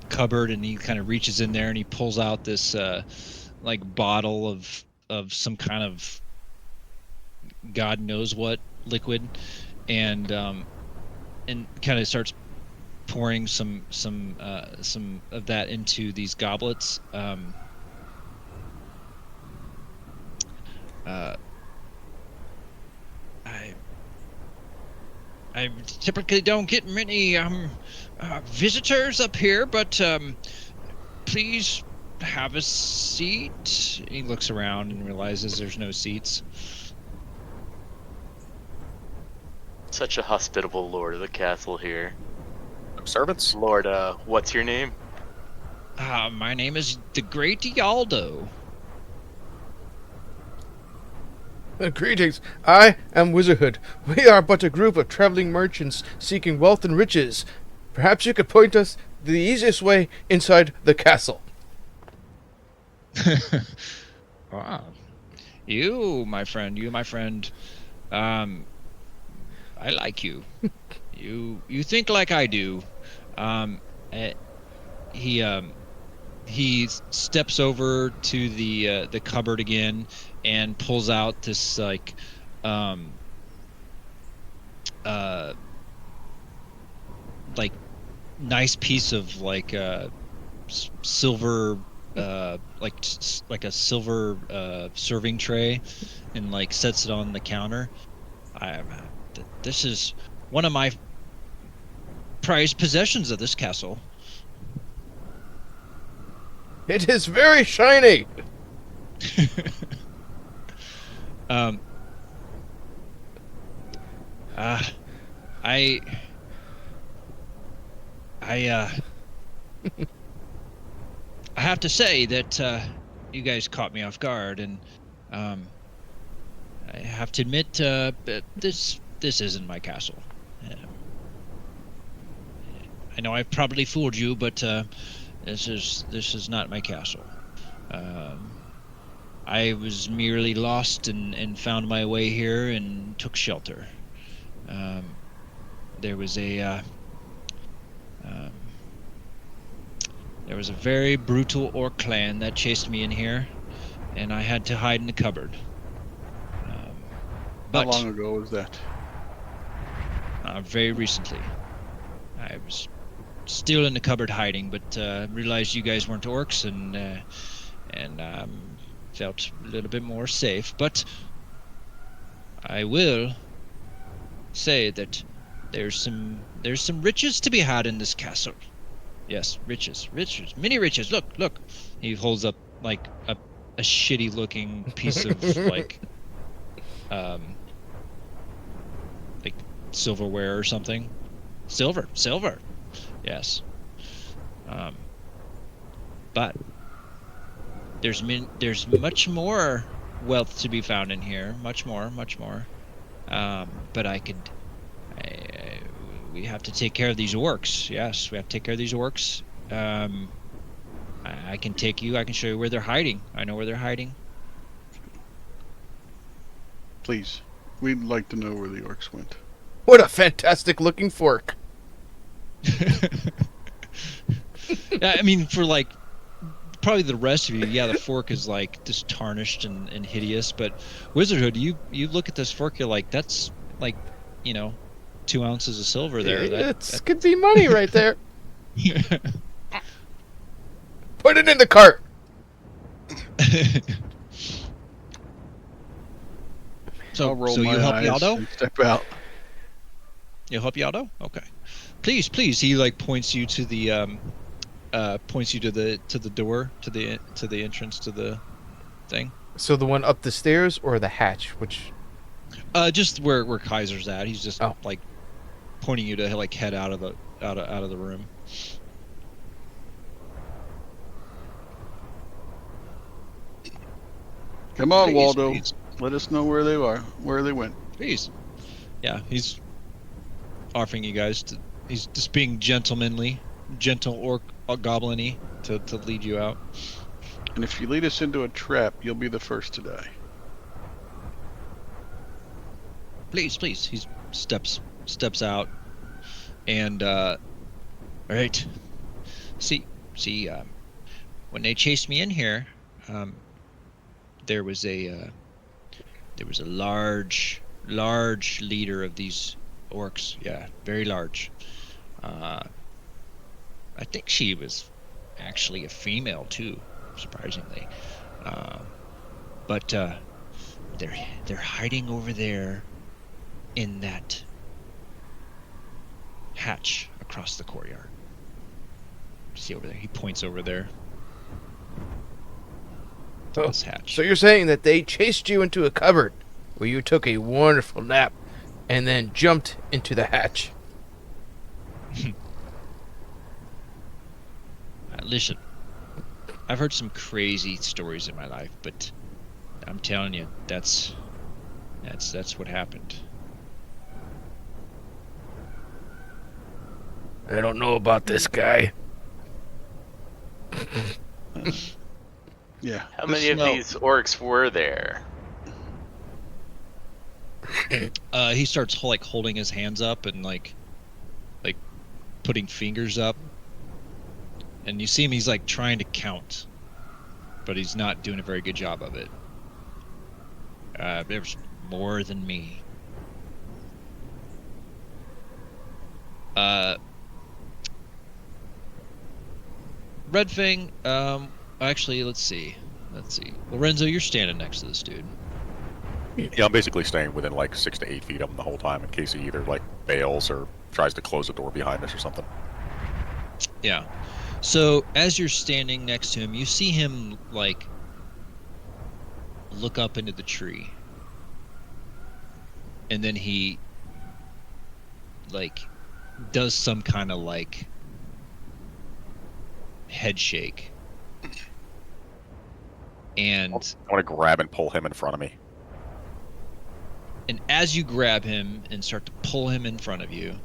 [SPEAKER 2] cupboard, and he kind of reaches in there and he pulls out this like bottle of some kind of God knows what liquid, and kind of starts pouring some of that into these goblets. I typically don't get many visitors up here, but please have a seat. He looks around and realizes there's no seats.
[SPEAKER 4] Such a hospitable lord of the castle here.
[SPEAKER 5] Servants?
[SPEAKER 4] Lord, what's your name?
[SPEAKER 2] My name is the Great Yaldo.
[SPEAKER 1] Greetings. I am Wizardhood. We are but a group of traveling merchants seeking wealth and riches. Perhaps you could point us the easiest way inside the castle.
[SPEAKER 2] Wow. You, my friend. I like you. You think like I do. He steps over to the cupboard again and pulls out this like nice piece of like silver like a silver serving tray, and like sets it on the counter. This is one of my prized possessions of this castle.
[SPEAKER 1] It is very shiny.
[SPEAKER 2] I have to say that you guys caught me off guard, and I have to admit this isn't my castle. I know I've probably fooled you, but this is not my castle. I was merely lost and found my way here and took shelter. There was a very brutal orc clan that chased me in here, and I had to hide in the cupboard.
[SPEAKER 3] How long ago was that?
[SPEAKER 2] Very recently. I was still in the cupboard hiding, but realized you guys weren't orcs, and felt a little bit more safe. But I will say that there's some riches to be had in this castle. Yes, riches, many riches. Look. He holds up like a shitty looking piece of like silverware or something. Silver. Yes. But there's much more wealth to be found in here. Much more. But we have to take care of these orcs. Yes, we have to take care of these orcs. I can take you. I can show you where they're hiding. I know where they're hiding.
[SPEAKER 3] Please, we'd like to know where the orcs went.
[SPEAKER 1] What a fantastic looking fork.
[SPEAKER 2] I mean, for like probably the rest of you, yeah, the fork is like just tarnished and hideous. But Wizardhood, you look at this fork, you're like, that's like, 2 ounces of silver there.
[SPEAKER 1] That could be money right there. Put it in the cart.
[SPEAKER 2] So
[SPEAKER 3] I'll roll
[SPEAKER 2] you
[SPEAKER 3] my
[SPEAKER 2] help
[SPEAKER 3] eyes
[SPEAKER 2] Yaldo?
[SPEAKER 3] and step out.
[SPEAKER 2] You'll help Yaldo? Okay. Please. He like points you to the door, to the entrance to the thing.
[SPEAKER 1] So the one up the stairs or the hatch? Which?
[SPEAKER 2] Just where Khyzer's at. He's just like pointing you to like head out of the room.
[SPEAKER 3] Come on,
[SPEAKER 2] Please,
[SPEAKER 3] Waldo.
[SPEAKER 2] please.
[SPEAKER 3] Let us know where they are, where they went.
[SPEAKER 2] Please. Yeah, he's offering you guys to. He's just being gentlemanly, gentle orc goblin-y to lead you out.
[SPEAKER 3] And if you lead us into a trap, you'll be the first to die.
[SPEAKER 2] Please. He steps out, and all right. See. When they chased me in here, there was a large leader of these orcs. Yeah, very large. I think she was actually a female too, surprisingly. But they're hiding over there in that hatch across the courtyard. See over there? He points over there. To this hatch.
[SPEAKER 1] So you're saying that they chased you into a cupboard where you took a wonderful nap and then jumped into the hatch.
[SPEAKER 2] Listen, I've heard some crazy stories in my life, but I'm telling you, that's what happened.
[SPEAKER 1] I don't know about this guy.
[SPEAKER 3] Yeah.
[SPEAKER 4] How many of these orcs were there?
[SPEAKER 2] He starts like holding his hands up and like putting fingers up, and you see him. He's like trying to count, but he's not doing a very good job of it. There's more than me. Red Fang. Actually, let's see. Lorenzo, you're standing next to this dude.
[SPEAKER 5] Yeah, I'm basically staying within like 6 to 8 feet of him the whole time in case he either like bails or tries to close the door behind us or something.
[SPEAKER 2] Yeah. So as you're standing next to him, you see him like look up into the tree, and then he like does some kind of like head shake, and
[SPEAKER 5] I want to grab and pull him in front of me.
[SPEAKER 2] And as you grab him and start to pull him in front of you,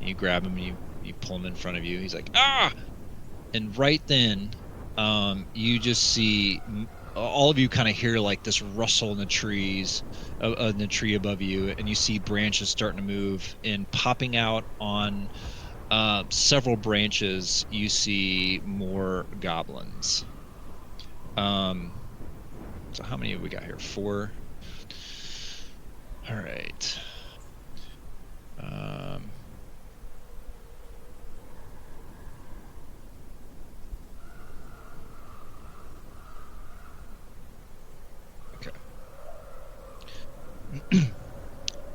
[SPEAKER 2] you grab him and you pull him in front of you, he's like, ah! And right then, you just see, all of you kind of hear like this rustle in the trees, in the tree above you, and you see branches starting to move, and popping out on several branches, you see more goblins. So how many have we got here? 4. All right. Okay.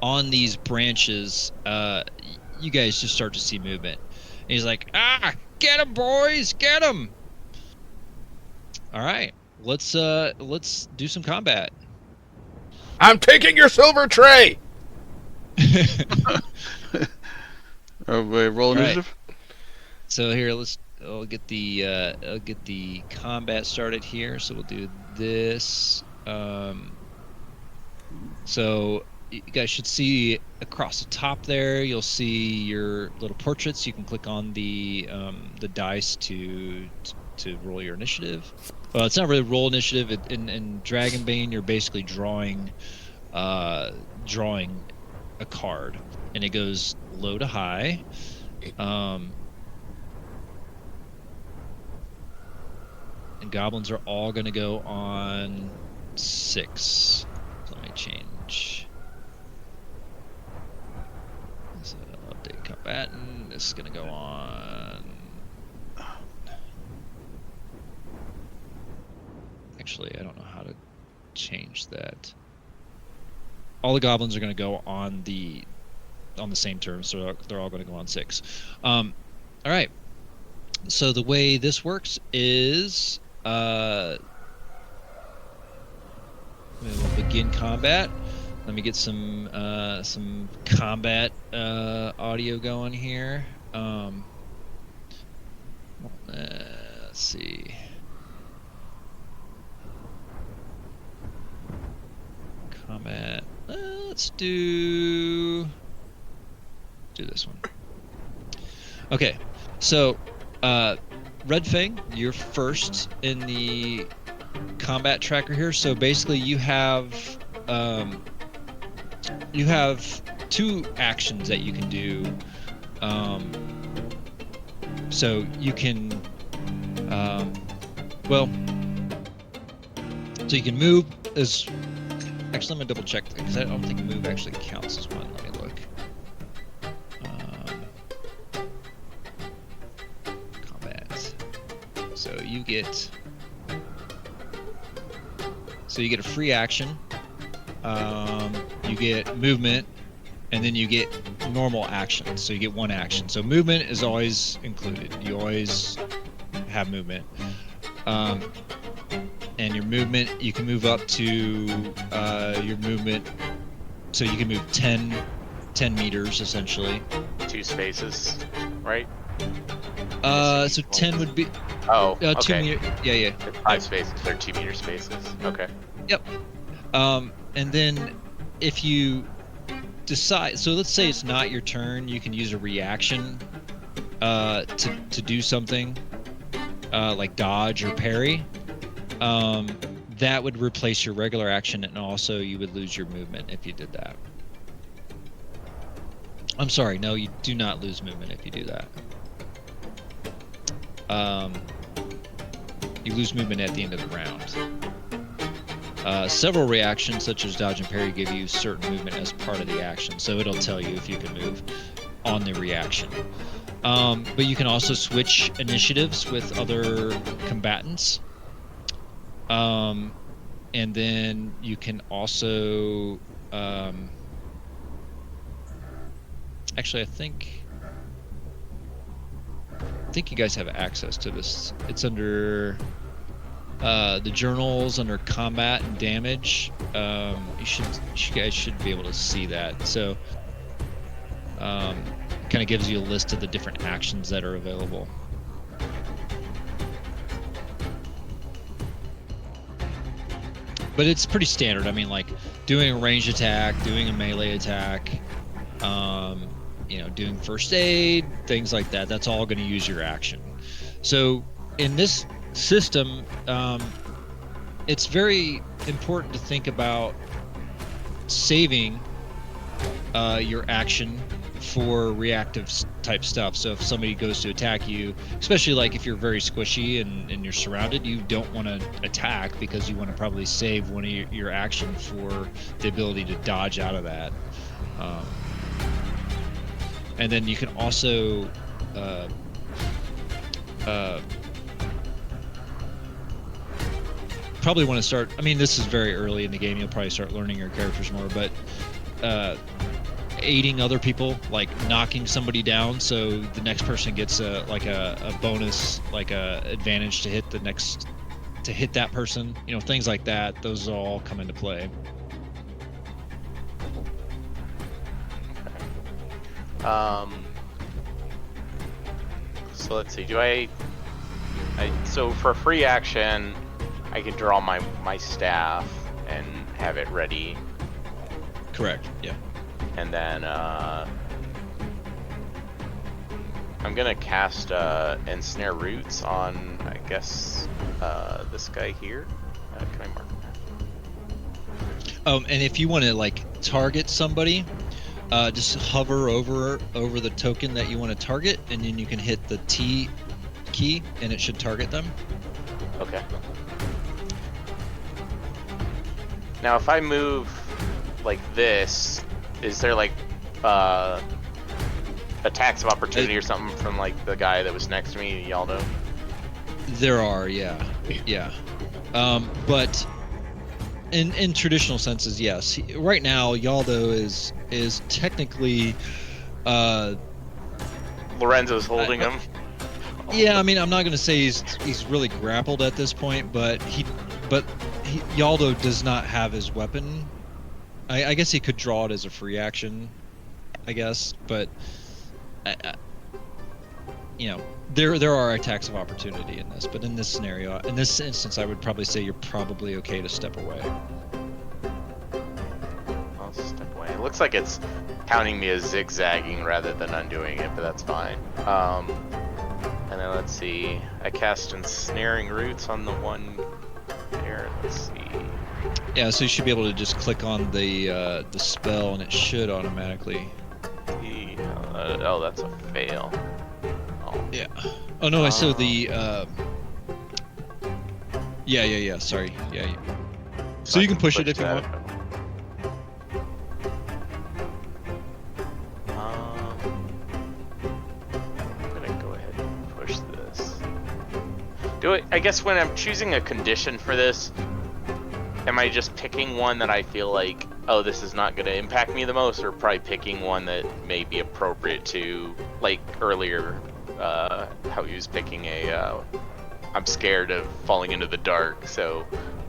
[SPEAKER 2] On these branches, you guys just start to see movement. And he's like, "Ah, get him, boys, get him!" All right. let's do some combat.
[SPEAKER 1] I'm taking your silver tray.
[SPEAKER 3] Everybody roll
[SPEAKER 2] All right.
[SPEAKER 3] initiative.
[SPEAKER 2] So here, I'll get the combat started here. So we'll do this. So you guys should see across the top there. You'll see your little portraits. You can click on the dice to roll your initiative. Well, it's not really roll initiative. In Dragonbane, you're basically drawing a card, and it goes low to high. And goblins are all going to go on 6. So let me change. So update combatant. This is going to go on. Actually, I don't know how to change that. All the goblins are going to go on the same terms, so they're all going to go on 6. All right. So the way this works is we'll begin combat. Let me get some combat audio going here. Let's see. Combat. Let's do this one. Okay, so Red Fang, you're first in the combat tracker here. So basically, you have 2 actions that you can do. So you can, so you can move as. Actually, I'm gonna double check because I don't think move actually counts as one. Let me look. Combat. So you get a free action. You get movement, and then you get normal action. So you get 1 action. So movement is always included. You always have movement. And your movement, you can move up to your movement, so you can move 10 meters essentially.
[SPEAKER 4] 2 spaces, right?
[SPEAKER 2] So 10 would be.
[SPEAKER 4] Oh,
[SPEAKER 2] 2
[SPEAKER 4] okay.
[SPEAKER 2] meter. Yeah.
[SPEAKER 4] 5 spaces. They're 2 meter spaces. Okay.
[SPEAKER 2] Yep. And then if you decide, so let's say it's not your turn, you can use a reaction to do something like dodge or parry. That would replace your regular action, and also you would lose your movement if you did that. I'm sorry, no, you do not lose movement if you do that. You lose movement at the end of the round. Several reactions, such as dodge and parry, give you certain movement as part of the action, so it'll tell you if you can move on the reaction. But you can also switch initiatives with other combatants. And then you can also, actually, I think you guys have access to this. It's under the journals, under combat and damage. You guys should be able to see that. So, it kind of gives you a list of the different actions that are available. But it's pretty standard. I mean, like doing a ranged attack, doing a melee attack, doing first aid, things like that. That's all going to use your action. So in this system, it's very important to think about saving your action for reactive type stuff. So if somebody goes to attack you, especially like if you're very squishy and you're surrounded, you don't want to attack because you want to probably save one of your action for the ability to dodge out of that. And then you can also probably want to start, I mean, this is very early in the game, you'll probably start learning your characters more, but aiding other people, like knocking somebody down, so the next person gets a bonus, like a advantage to hit the next to hit that person, things like that. Those all come into play.
[SPEAKER 4] So let's see. So for a free action, I can draw my staff and have it ready,
[SPEAKER 2] Correct. Yeah.
[SPEAKER 4] and then I'm gonna cast Ensnare Roots on, I guess, this guy here. Can I mark that?
[SPEAKER 2] And if you want to like target somebody, just hover over the token that you want to target, and then you can hit the T key, and it should target them.
[SPEAKER 4] Okay. Now, if I move like this, is there like attacks of opportunity or something from like the guy that was next to me? Y'all know?
[SPEAKER 2] There are, yeah. But in traditional senses, yes. Right now, Yaldo is technically.
[SPEAKER 4] Lorenzo's holding him.
[SPEAKER 2] Yeah, I mean, I'm not gonna say he's really grappled at this point, but Yaldo does not have his weapon. I guess he could draw it as a free action, I guess, but there are attacks of opportunity in this. But in this scenario, in this instance, I would probably say you're probably okay to step away.
[SPEAKER 4] I'll step away. It looks like it's counting me as zigzagging rather than undoing it, but that's fine. And then let's see. I cast Ensnaring Roots on the one there. Let's see.
[SPEAKER 2] Yeah, so you should be able to just click on the spell, and it should automatically.
[SPEAKER 4] Oh, that's a fail. Oh.
[SPEAKER 2] Yeah. Oh no, I saw the. Yeah. Sorry. Yeah. So you can push it if you want.
[SPEAKER 4] I'm gonna go ahead and push this. I guess when I'm choosing a condition for this, am I just picking one that I feel like, oh, this is not going to impact me the most, or probably picking one that may be appropriate to, like earlier, how he was picking I'm scared of falling into the dark, so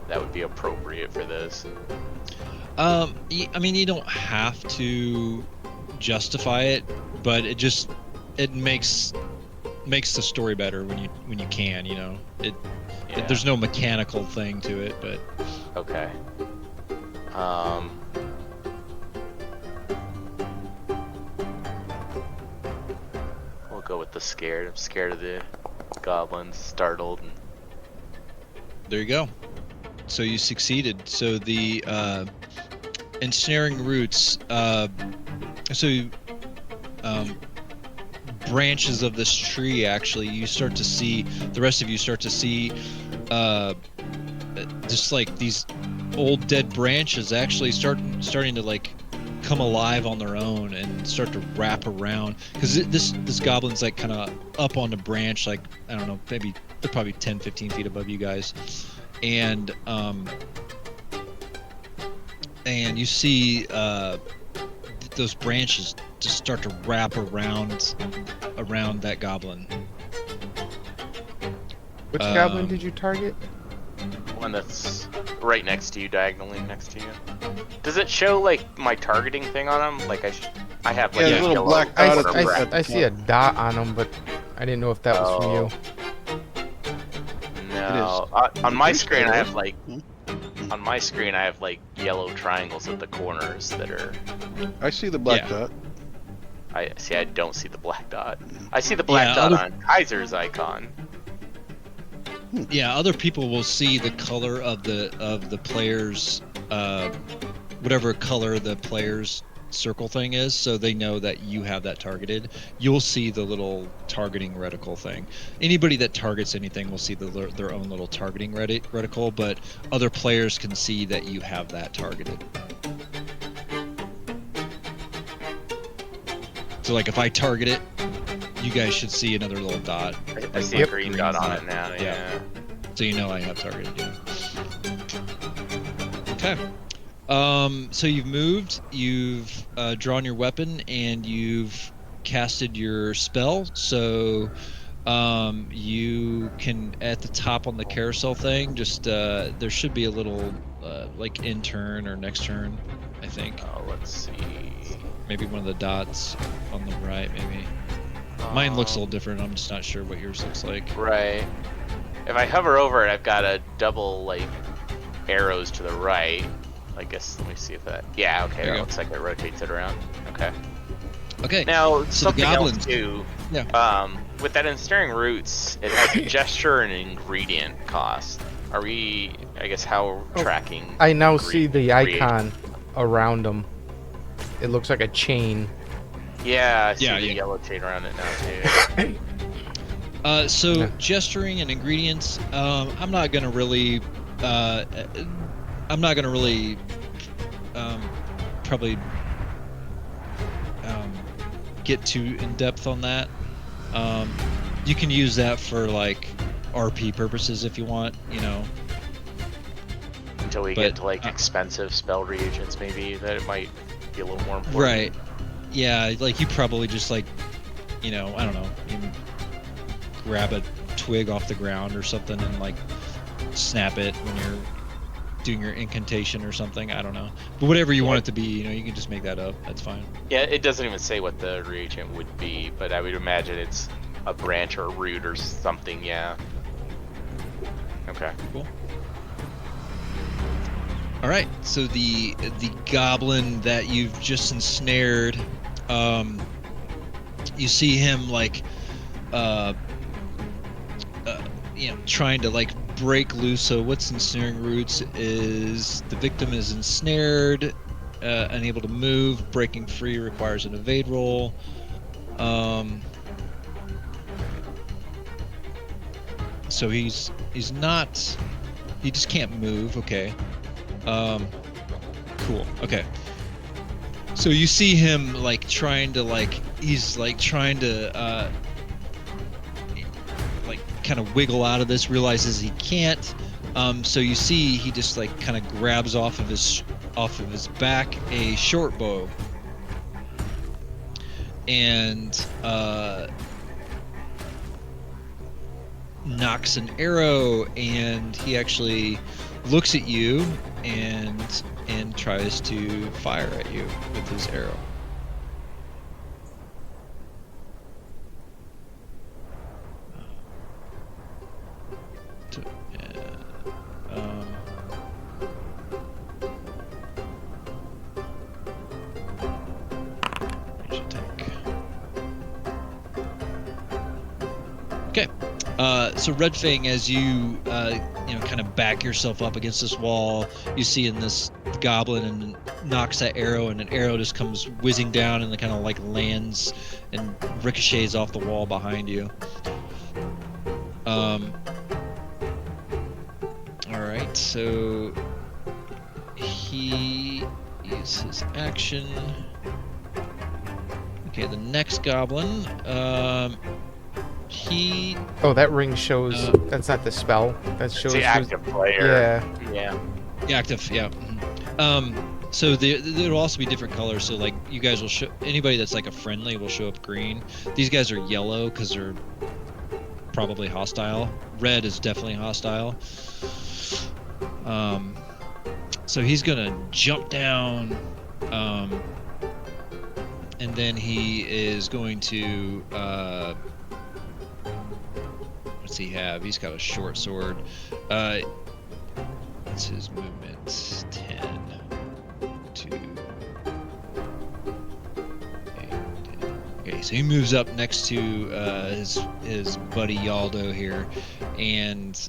[SPEAKER 4] that would be appropriate for this.
[SPEAKER 2] I mean, you don't have to justify it, but it makes the story better when you can, there's no mechanical thing to it, but.
[SPEAKER 4] Okay. We'll go with the scared. I'm scared of the goblins, startled.
[SPEAKER 2] There you go. So you succeeded. So the ensnaring roots. Branches of this tree. Actually, the rest of you start to see. Just like these old dead branches actually starting to like come alive on their own and start to wrap around, because this goblin's like kind of up on the branch, like I don't know, maybe they're probably 10-15 feet above you guys, and you see those branches just start to wrap around that goblin.
[SPEAKER 1] Which goblin did you target?
[SPEAKER 4] One that's right next to you, diagonally next to you. Does it show like my targeting thing on him? Like I have like
[SPEAKER 3] Yeah,
[SPEAKER 4] a
[SPEAKER 3] little
[SPEAKER 4] yellow
[SPEAKER 3] black dot at the
[SPEAKER 1] I see a dot on him, but I didn't know if that was from you.
[SPEAKER 4] No, on my screen I have like yellow triangles at the corners that are.
[SPEAKER 3] I see the black dot.
[SPEAKER 4] I don't see the black dot. I see the black dot on Khyzer's icon.
[SPEAKER 2] Yeah, other people will see the color of the player's whatever color the player's circle thing is, so they know that you have that targeted. You'll see the little targeting reticle thing. Anybody that targets anything will see their own little targeting reticle, but other players can see that you have that targeted. So like if I target it, you guys should see another little dot.
[SPEAKER 4] I see a green dot on it now, yeah.
[SPEAKER 2] So you know I have targeted, yeah. Okay. So you've moved, you've drawn your weapon, and you've casted your spell. So You can, at the top on the carousel thing, just there should be a little like in turn or next turn, I think.
[SPEAKER 4] Let's see.
[SPEAKER 2] Maybe one of the dots on the right, maybe. Mine looks a little different. I'm just not sure what yours looks like.
[SPEAKER 4] Right. If I hover over it, I've got a double like arrows to the right. I guess let me see if that. Yeah. Okay. That looks like it rotates it around. Okay.
[SPEAKER 2] Okay.
[SPEAKER 4] Now
[SPEAKER 2] so
[SPEAKER 4] something
[SPEAKER 2] the goblins
[SPEAKER 4] else too.
[SPEAKER 2] Yeah.
[SPEAKER 4] With that ensnaring roots, it has a gesture and ingredient cost. Are we? I guess how we're tracking.
[SPEAKER 1] I now see the icon around them. It looks like a chain.
[SPEAKER 4] Yeah, I see the yellow chain around it now too.
[SPEAKER 2] So gesturing and ingredients, I'm not gonna really probably get too in depth on that. You can use that for like RP purposes if you want, you know.
[SPEAKER 4] Until we get to like expensive spell reagents, maybe that it might be a little more important.
[SPEAKER 2] Right. Yeah, like you probably just like, you know, I don't know, you grab a twig off the ground or something and like snap it when you're doing your incantation or something. I don't know, but whatever you want it to be, you know, you can just make that up. That's fine.
[SPEAKER 4] Yeah, it doesn't even say what the reagent would be, but I would imagine it's a branch or a root or something. Yeah. Okay.
[SPEAKER 2] Cool. All right. So the goblin that you've just ensnared, you see him like, you know, trying to like break loose. So what's ensnaring roots is the victim is ensnared, unable to move. Breaking free requires an evade roll. So he's not, he just can't move. Okay. Cool. Okay. So you see him like trying to like, he's like trying to like kind of wiggle out of this, realizes he can't. So you see he just like kind of grabs off of his back a short bow and knocks an arrow, and he actually looks at you and tries to fire at you with his arrow. Okay. So Red Fang, as you you know, kind of back yourself up against this wall, you see in this goblin and knocks that arrow, and an arrow just comes whizzing down and it kind of like lands and ricochets off the wall behind you. All right, so he uses his action. Okay, the next goblin,
[SPEAKER 1] that ring shows that's not the spell. That shows
[SPEAKER 4] the active player.
[SPEAKER 1] Yeah.
[SPEAKER 2] Active, yeah. So there'll also be different colors. So like you guys will show, anybody that's like a friendly will show up green. These guys are yellow because they're probably hostile. Red is definitely hostile. So he's gonna jump down, and then he is going to what's he have? He's got a short sword. What's his movement? 10, 2, 8, 10. Okay, so he moves up next to his buddy Yaldo here, and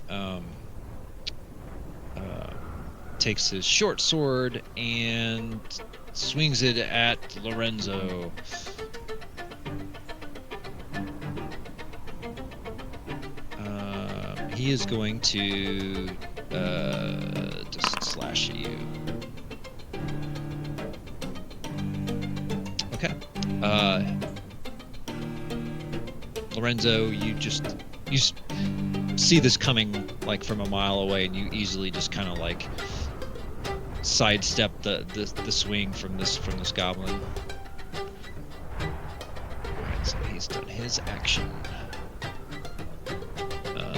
[SPEAKER 2] takes his short sword and swings it at Lorenzo. He is going to just slash at you. Okay. Lorenzo, you see this coming like from a mile away, and you easily just kind of like sidestep the swing from this goblin. Alright, so he's done his action.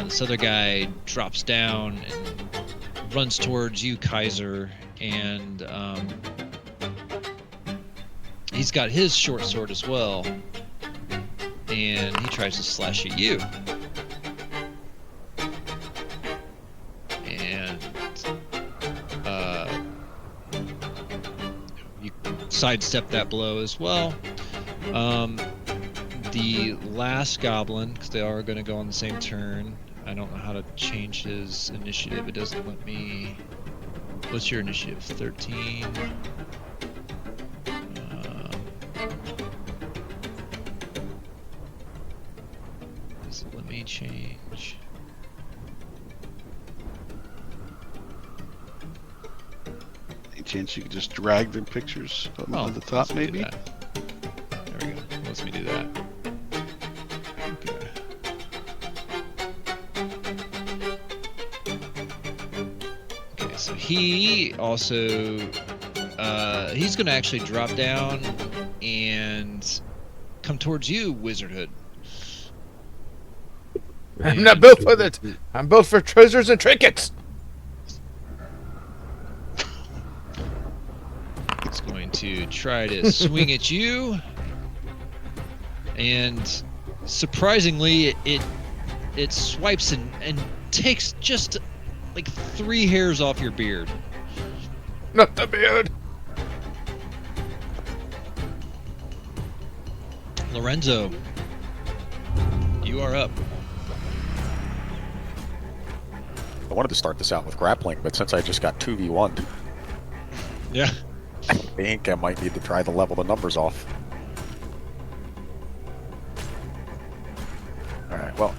[SPEAKER 2] This other guy drops down and runs towards you, Khyzer, and he's got his short sword as well, and he tries to slash at you. And you sidestep that blow as well. The last goblin, because they are going to go on the same turn. I don't know how to change his initiative. It doesn't let me. What's your initiative? 13. Does it let me change?
[SPEAKER 3] Any chance you could just drag the pictures up
[SPEAKER 2] Oh,
[SPEAKER 3] at the top,
[SPEAKER 2] let's do
[SPEAKER 3] maybe?
[SPEAKER 2] that. There we go. Let's me do that. Okay. Okay, so he also he's gonna actually drop down and come towards you, Wizardhood.
[SPEAKER 1] I'm not built for this. I'm built for treasures and trinkets.
[SPEAKER 2] It's going to try to swing at you, and surprisingly, it swipes and takes just like 3 hairs off your beard.
[SPEAKER 1] Not the beard.
[SPEAKER 2] Lorenzo, you are up.
[SPEAKER 5] I wanted to start this out with grappling, but since I just got 2v1'd,
[SPEAKER 2] Yeah.
[SPEAKER 5] I think I might need to try to level the numbers off. Alright, well,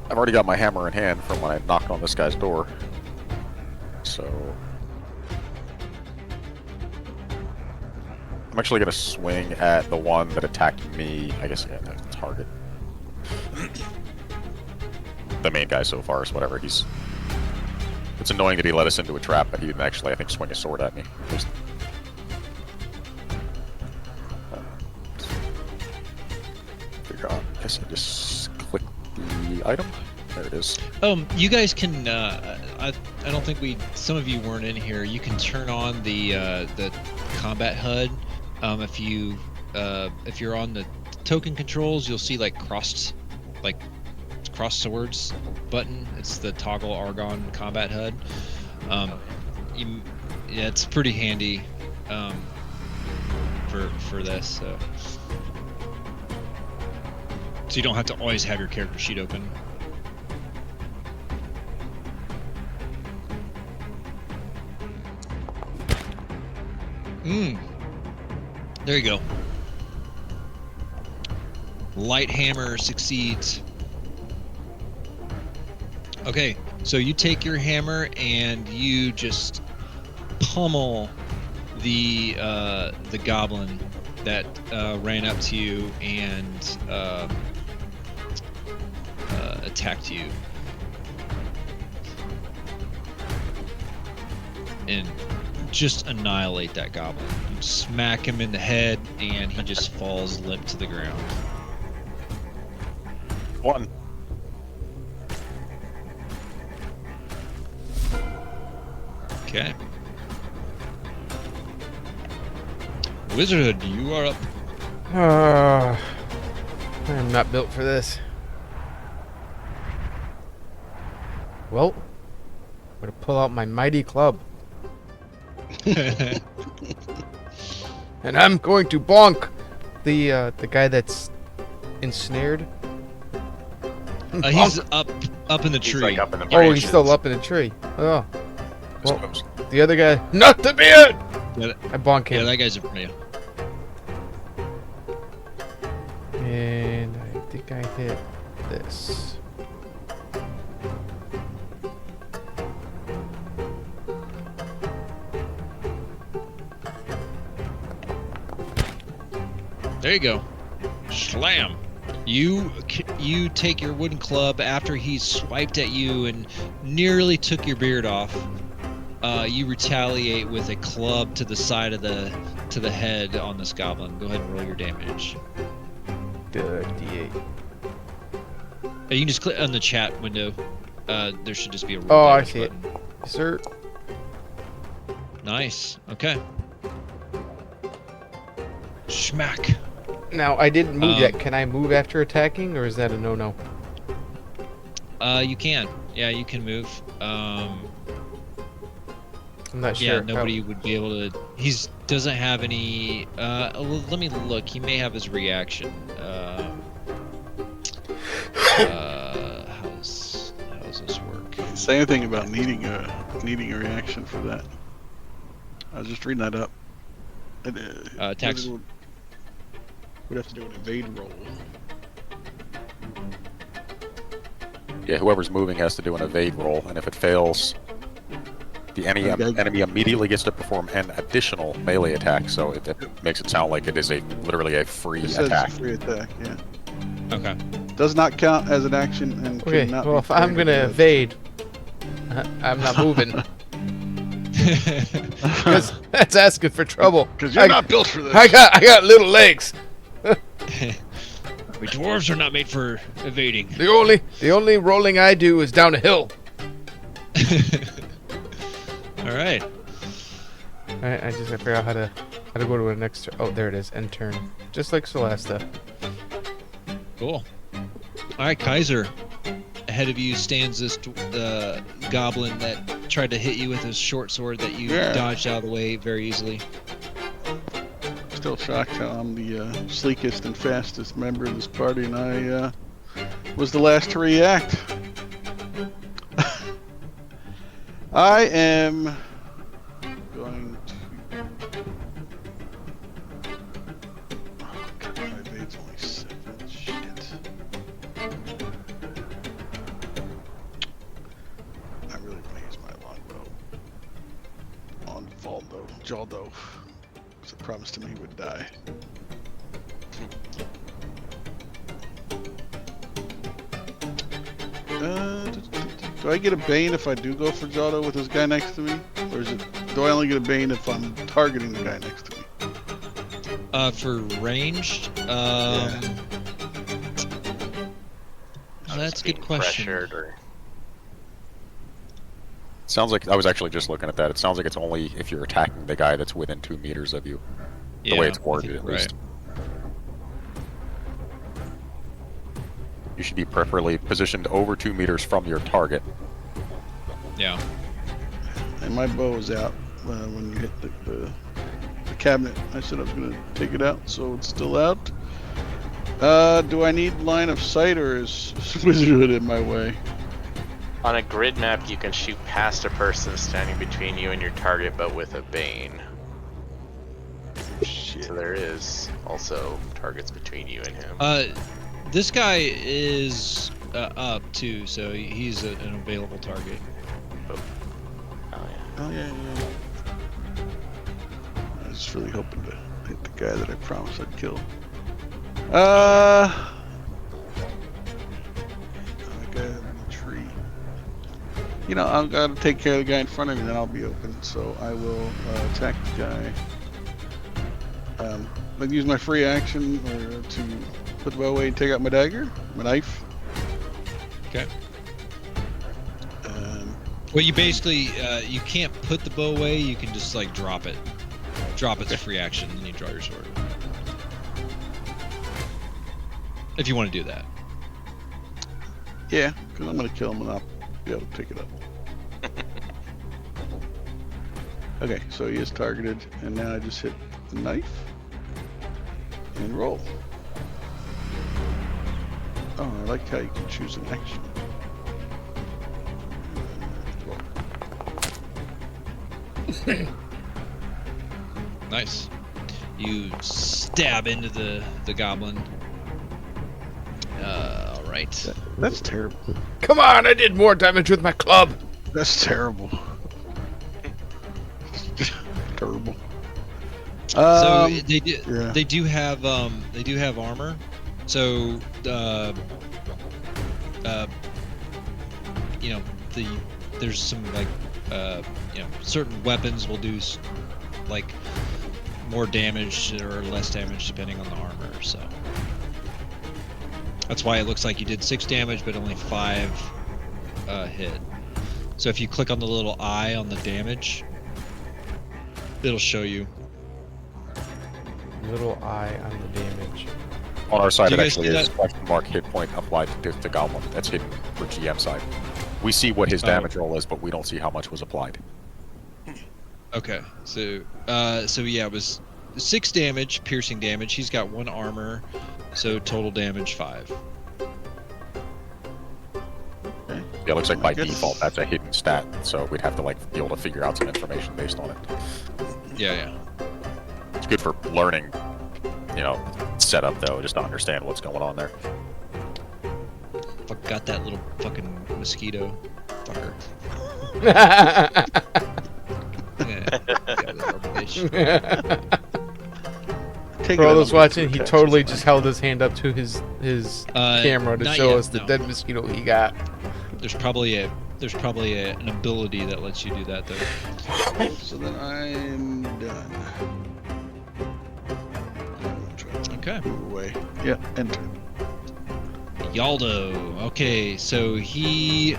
[SPEAKER 5] I've already got my hammer in hand from when I knocked on this guy's door. So I'm actually going to swing at the one that attacked me. I guess I got the target. The main guy so far is whatever. It's annoying that he let us into a trap, but he didn't actually, I think, swing a sword at me. Figure out. I guess I just click the item. There it is.
[SPEAKER 2] You guys can. I don't think some of you weren't in here. You can turn on the combat HUD. If you're on the token controls, you'll see like cross swords button. It's the toggle Argon combat HUD. Yeah, it's pretty handy for this. So you don't have to always have your character sheet open. There you go. Light hammer succeeds. Okay, so you take your hammer and you just pummel the goblin that ran up to you and attacked you. And just annihilate that goblin. You smack him in the head and he just falls limp to the ground.
[SPEAKER 5] 1.
[SPEAKER 2] Okay. Wizardhood, you are up.
[SPEAKER 1] I'm not built for this. Well, I'm gonna pull out my mighty club. And I'm going to bonk the guy that's ensnared.
[SPEAKER 2] He's up in the
[SPEAKER 4] He's
[SPEAKER 2] tree.
[SPEAKER 4] like up in the
[SPEAKER 1] Oh,
[SPEAKER 4] branches.
[SPEAKER 1] he's still up in a tree. Oh. Well, the other guy, not the beard!
[SPEAKER 2] Yeah,
[SPEAKER 1] I bonk
[SPEAKER 2] yeah,
[SPEAKER 1] him.
[SPEAKER 2] that guy's in front of you.
[SPEAKER 1] And I think I hit this.
[SPEAKER 2] There you go. Slam. You take your wooden club after he swiped at you and nearly took your beard off. You retaliate with a club to the side of the head on this goblin. Go ahead and roll your damage.
[SPEAKER 1] D8.
[SPEAKER 2] You can just click on the chat window. There should just be a roll
[SPEAKER 1] Oh, I
[SPEAKER 2] damage
[SPEAKER 1] see it.
[SPEAKER 2] button.
[SPEAKER 1] Sir.
[SPEAKER 2] Nice. Okay. Schmack.
[SPEAKER 1] Now, I didn't move yet. Can I move after attacking, or is that a no-no?
[SPEAKER 2] You can. Yeah, you can move.
[SPEAKER 1] I'm not
[SPEAKER 2] Yeah,
[SPEAKER 1] sure.
[SPEAKER 2] nobody would be able to. Doesn't have any. Well, let me look. He may have his reaction. How's this work?
[SPEAKER 3] Say anything about needing a reaction for that. I was just reading that up.
[SPEAKER 2] Attacks.
[SPEAKER 3] We'd have to do an evade roll.
[SPEAKER 5] Yeah, whoever's moving has to do an evade roll, and if it fails, the enemy immediately gets to perform an additional melee attack. So it makes it sound like it is literally a free
[SPEAKER 3] It says
[SPEAKER 5] attack.
[SPEAKER 3] it's a free attack, yeah.
[SPEAKER 2] Okay.
[SPEAKER 3] Does not count as an action and
[SPEAKER 1] Okay,
[SPEAKER 3] cannot
[SPEAKER 1] well,
[SPEAKER 3] be
[SPEAKER 1] if I'm
[SPEAKER 3] carried
[SPEAKER 1] gonna
[SPEAKER 3] as-
[SPEAKER 1] evade, I'm not moving. Because that's asking for trouble.
[SPEAKER 3] Because you're not built for this.
[SPEAKER 1] I got little legs.
[SPEAKER 2] We dwarves are not made for evading.
[SPEAKER 1] The only rolling I do is down a hill.
[SPEAKER 2] All right.
[SPEAKER 1] Alright, I just gotta figure out how to go to the next turn. Oh, there it is. End turn. Just like Celesta.
[SPEAKER 2] Cool. All right, Khyzer. Ahead of you stands this goblin that tried to hit you with his short sword that you dodged out of the way very easily.
[SPEAKER 3] Still shocked how I'm the sleekest and fastest member of this party, and I was the last to react. I am going to. Oh, God, my evade's only 7. Shit. I really want to use my longbow on Faldo, Jaldo. Because I promised him he would die. Do I get a Bane if I do go for Jaldo with this guy next to me? Or do I only get a Bane if I'm targeting the guy next to me?
[SPEAKER 2] For ranged, that's a good question.
[SPEAKER 4] Pressured or...
[SPEAKER 5] Sounds like I was actually just looking at that. It sounds like it's only if you're attacking the guy that's within 2 meters of you. The way it's worded, at least. You should be preferably positioned over 2 meters from your target.
[SPEAKER 2] Yeah.
[SPEAKER 3] And my bow is out when you hit the cabinet. I said I was going to take it out, so it's still out. Do I need line of sight, or is Wizardhood in my way?
[SPEAKER 4] On a grid map, you can shoot past a person standing between you and your target, but with a Bane.
[SPEAKER 3] Shit.
[SPEAKER 4] So there is also targets between you and him.
[SPEAKER 2] This guy is up too, so he's an available target.
[SPEAKER 4] Oh yeah.
[SPEAKER 3] Oh, yeah. I was really hoping to hit the guy that I promised I'd kill. That guy in the tree. You know, I've got to take care of the guy in front of me, then I'll be open. So I will attack the guy. I'll use my free action to put the bow away and take out my dagger, my knife.
[SPEAKER 2] Okay. Well, you basically you can't put the bow away. You can just like drop it. Drop it's a free action, and you draw your sword. If you want to do that.
[SPEAKER 3] Yeah, because I'm going to kill him and I'll be able to pick it up. Okay, so he is targeted, and now I just hit the knife and roll. Oh, I like how you can choose an action.
[SPEAKER 2] Nice. You stab into the goblin. All right.
[SPEAKER 3] That's terrible.
[SPEAKER 1] Come on, I did more damage with my club.
[SPEAKER 3] That's terrible. Terrible.
[SPEAKER 2] So they do have armor. So you know, there's some like you know, certain weapons will do like more damage or less damage depending on the armor. So that's why it looks like you did 6 damage, but only 5 hit. So if you click on the little eye on the damage, it'll show you.
[SPEAKER 1] Little eye on the damage.
[SPEAKER 5] On our side,
[SPEAKER 2] Do
[SPEAKER 5] it
[SPEAKER 2] you guys
[SPEAKER 5] actually
[SPEAKER 2] see
[SPEAKER 5] is
[SPEAKER 2] that?
[SPEAKER 5] question mark hit point applied to Goblin. That's hidden for GM side. We see what his
[SPEAKER 2] Oh.
[SPEAKER 5] damage roll is, but we don't see how much was applied.
[SPEAKER 2] Okay, so yeah, it was 6 damage, piercing damage. He's got 1 armor, so total damage 5.
[SPEAKER 3] Okay.
[SPEAKER 5] Yeah, it looks like
[SPEAKER 3] I
[SPEAKER 5] by
[SPEAKER 3] guess-
[SPEAKER 5] default that's a hidden stat, so we'd have to like be able to figure out some information based on it.
[SPEAKER 2] Yeah.
[SPEAKER 5] It's good for learning, setup though, just to understand what's going on there.
[SPEAKER 2] Fuck, got that little fucking mosquito, fucker. Yeah, got that little bitch.
[SPEAKER 3] Take
[SPEAKER 1] For
[SPEAKER 3] it
[SPEAKER 1] all
[SPEAKER 3] out
[SPEAKER 1] those
[SPEAKER 3] of my
[SPEAKER 1] watching, he
[SPEAKER 3] text,
[SPEAKER 1] totally
[SPEAKER 3] it's
[SPEAKER 1] just
[SPEAKER 3] fine.
[SPEAKER 1] held his hand up to his camera to
[SPEAKER 2] not
[SPEAKER 1] show
[SPEAKER 2] yet,
[SPEAKER 1] us the
[SPEAKER 2] no.
[SPEAKER 1] dead mosquito he got.
[SPEAKER 2] There's probably an ability that lets you do that though.
[SPEAKER 3] So then I'm done.
[SPEAKER 2] Okay.
[SPEAKER 3] Move away. Yeah, enter.
[SPEAKER 2] Yaldo. Okay, so he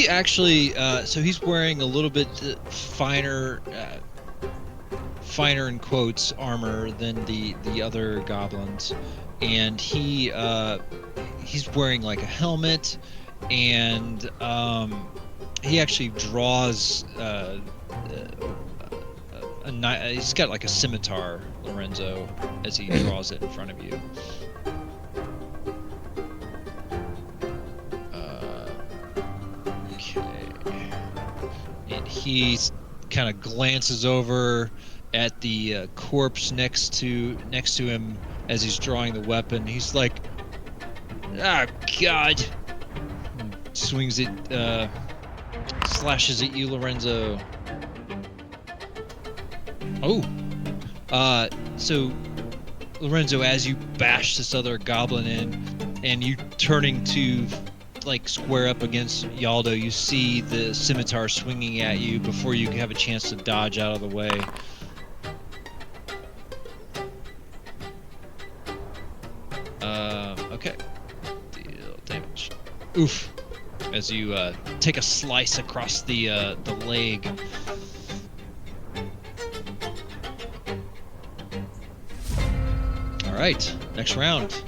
[SPEAKER 2] actually he's wearing a little bit finer in quotes armor than the other goblins, and he's wearing like a helmet, and he actually draws he's got like a scimitar, Lorenzo, as he draws it in front of you. Okay. And he kind of glances over at the corpse next to him as he's drawing the weapon. He's like, "Ah, God!" And swings it, slashes at you, Lorenzo. Oh, so Lorenzo, as you bash this other goblin in, and you turning to like square up against Yaldo, you see the scimitar swinging at you before you have a chance to dodge out of the way. Okay. Deal damage. Oof. As you take a slice across the leg. All right, next round.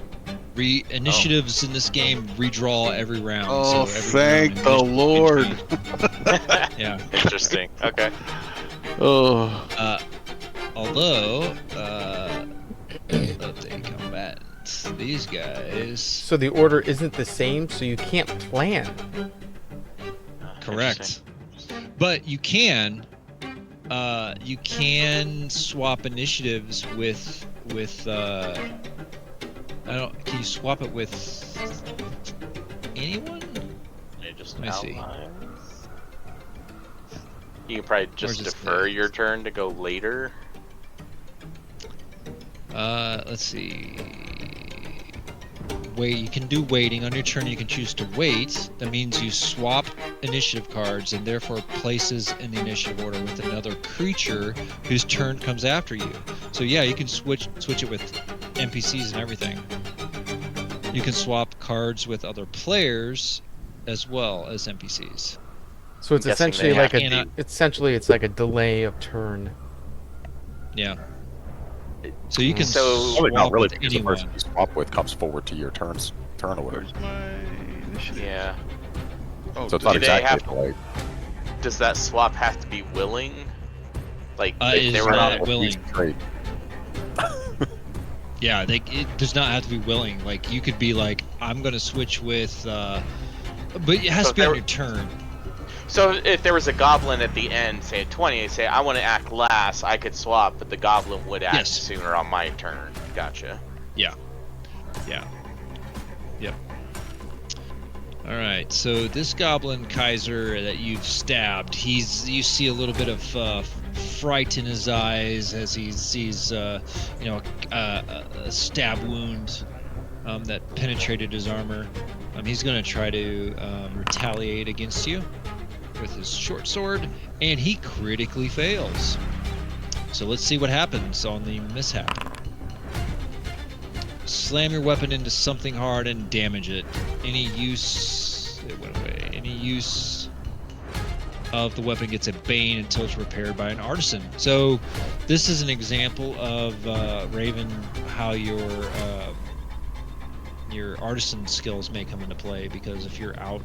[SPEAKER 2] Initiatives in this game redraw every round.
[SPEAKER 3] Oh,
[SPEAKER 2] so every
[SPEAKER 3] thank
[SPEAKER 2] round
[SPEAKER 3] the
[SPEAKER 2] initiative
[SPEAKER 3] Lord.
[SPEAKER 2] can be- Yeah.
[SPEAKER 4] Interesting. Okay.
[SPEAKER 3] Oh,
[SPEAKER 2] Although, update combatants. These guys.
[SPEAKER 1] So the order isn't the same, so you can't plan.
[SPEAKER 2] Correct. But you can swap initiatives with can you swap it with anyone?
[SPEAKER 4] Just
[SPEAKER 2] Let me see.
[SPEAKER 4] outlines. You can probably just
[SPEAKER 2] Where's this
[SPEAKER 4] defer
[SPEAKER 2] thing?
[SPEAKER 4] your turn to go later.
[SPEAKER 2] Let's see. Wait, you can do waiting. On your turn, you can choose to wait. That means you swap initiative cards and therefore places in the initiative order with another creature whose turn comes after you. So yeah, you can switch it with NPCs and everything. You can swap cards with other players as well as NPCs.
[SPEAKER 1] So it's
[SPEAKER 4] I'm guessing
[SPEAKER 1] essentially
[SPEAKER 4] they
[SPEAKER 1] like
[SPEAKER 2] have to-
[SPEAKER 1] it's like a delay of turn.
[SPEAKER 2] Yeah. So you can
[SPEAKER 4] So-
[SPEAKER 2] swap
[SPEAKER 5] Probably not really,
[SPEAKER 2] with
[SPEAKER 5] because the
[SPEAKER 2] anyone.
[SPEAKER 5] person you swap with comes forward to your turn order.
[SPEAKER 3] where's my initiative?
[SPEAKER 4] Yeah.
[SPEAKER 3] Oh,
[SPEAKER 5] So it's not
[SPEAKER 4] Do they
[SPEAKER 5] exactly
[SPEAKER 4] have-
[SPEAKER 5] a delay.
[SPEAKER 4] Does that swap have to be willing? Like
[SPEAKER 2] It
[SPEAKER 4] if
[SPEAKER 2] is
[SPEAKER 4] they were
[SPEAKER 2] not
[SPEAKER 4] not.
[SPEAKER 2] willing.
[SPEAKER 5] Great.
[SPEAKER 2] Yeah, it does not have to be willing. Like you could be like, I'm gonna switch with, but it has
[SPEAKER 4] So
[SPEAKER 2] to be on
[SPEAKER 4] there-
[SPEAKER 2] your turn.
[SPEAKER 4] So if there was a goblin at the end, say at 20, and say I want to act last, I could swap, but the goblin would act
[SPEAKER 2] Yes.
[SPEAKER 4] sooner on my turn. Gotcha.
[SPEAKER 2] Yeah. Yep. All right. So this goblin Khyzer that you've stabbed, you see a little bit of fright in his eyes as he sees a stab wound that penetrated his armor. He's going to try to retaliate against you with his short sword, and he critically fails. So let's see what happens on the mishap. Slam your weapon into something hard and damage it. Any use... It went away. Any use of the weapon gets a bane until it's repaired by an artisan. So this is an example of, Rhavon, how your artisan skills may come into play, because if you're out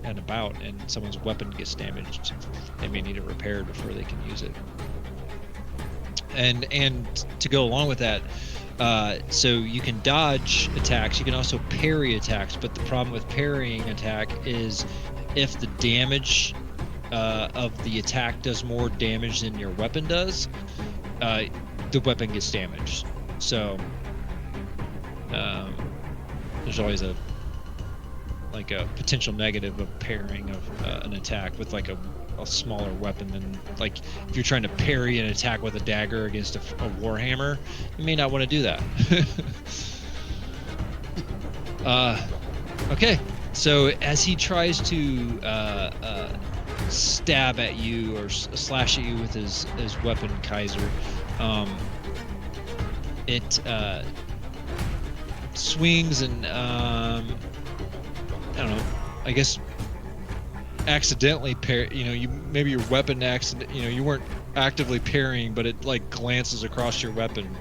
[SPEAKER 2] and about and someone's weapon gets damaged, they may need it repaired before they can use it. And to go along with that, so you can dodge attacks, you can also parry attacks, but the problem with parrying attack is if the damage of the attack does more damage than your weapon does, the weapon gets damaged. So there's always a potential negative of parrying of an attack with like a smaller weapon than, like, if you're trying to parry an attack with a dagger against a warhammer, you may not want to do that. Okay, so as he tries to stab at you or slash at you with his weapon, Khyzer, it swings and I don't know, I guess accidentally maybe your weapon you weren't actively parrying, but it like glances across your weapon,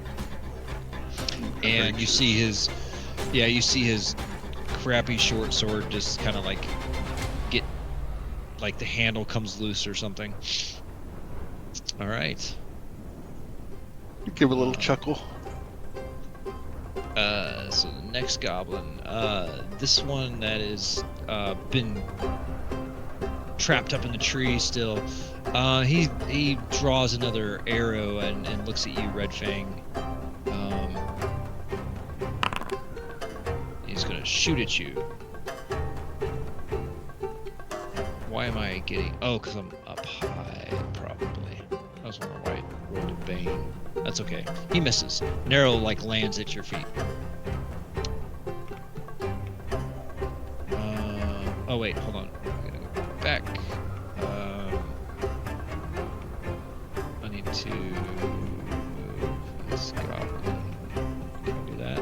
[SPEAKER 2] and you see his crappy short sword just kind of like get, like, the handle comes loose or something. All right.
[SPEAKER 3] You give a little chuckle.
[SPEAKER 2] So the next goblin, this one that is been trapped up in the tree still, he draws another arrow and looks at you, Red Fang. He's gonna shoot at you. Why am I getting... Oh, because I'm up high, probably. I was wondering why it rolled a bane. That's okay. He misses. An arrow, like, lands at your feet. Oh, wait, hold on. I'm gonna go back. I need to move this goblin. Can I do that?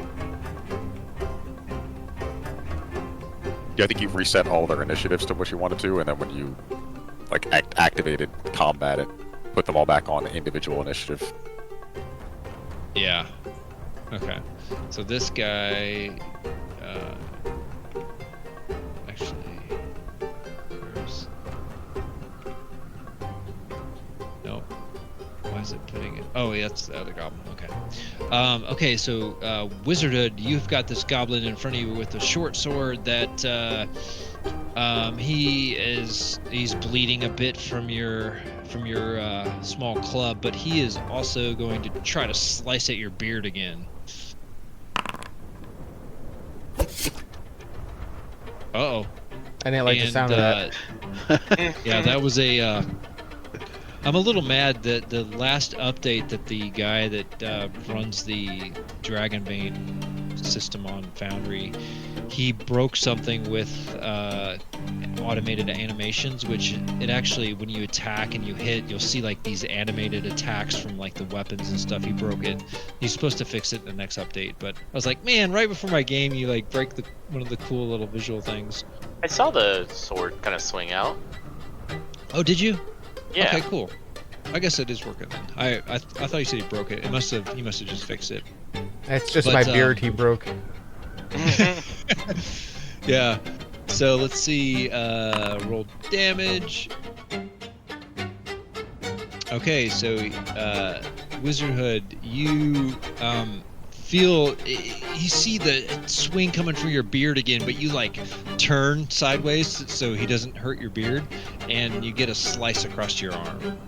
[SPEAKER 5] Yeah, I think you've reset all their initiatives to what you wanted to, and then when you like activated combat, it put them all back on individual initiative.
[SPEAKER 2] Yeah. Okay. So this guy, actually, where's... Nope. Why is it putting it? Oh, yeah, that's the other goblin. Okay. Okay, so Wizardhood, you've got this goblin in front of you with a short sword that he's bleeding a bit from your small club, but he is also going to try to slice at your beard again. Uh-oh.
[SPEAKER 1] I didn't like the sound of that.
[SPEAKER 2] Yeah, that was a... I'm a little mad that the last update that the guy that runs the Dragonbane system on Foundry, he broke something with automated animations, which it actually, when you attack and you hit, you'll see like these animated attacks from like the weapons and stuff. He broke it. He's supposed to fix it in the next update, but I was like, man, right before my game, you like break one of the cool little visual things.
[SPEAKER 4] I saw the sword kind of swing out.
[SPEAKER 2] Oh, did you?
[SPEAKER 4] Yeah.
[SPEAKER 2] Okay, cool. I guess it is working then. I thought you said he broke it. He must have just fixed it.
[SPEAKER 1] That's just my beard he broke.
[SPEAKER 2] Yeah. So let's see. Roll damage. Okay, so Wizardhood, you you see the swing coming from your beard again, but you like turn sideways so he doesn't hurt your beard, and you get a slice across your arm.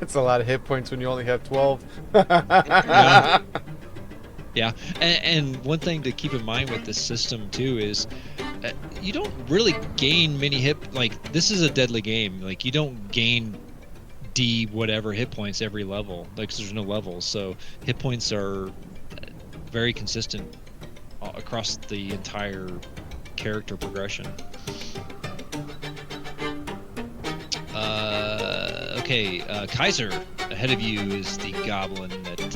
[SPEAKER 1] It's a lot of hit points when you only have 12.
[SPEAKER 2] Yeah. And one thing to keep in mind with this system too is you don't really gain many like, this is a deadly game. Like, you don't gain D whatever hit points every level. Like, there's no levels, so hit points are very consistent across the entire character progression. Okay, Khyzer, ahead of you is the goblin that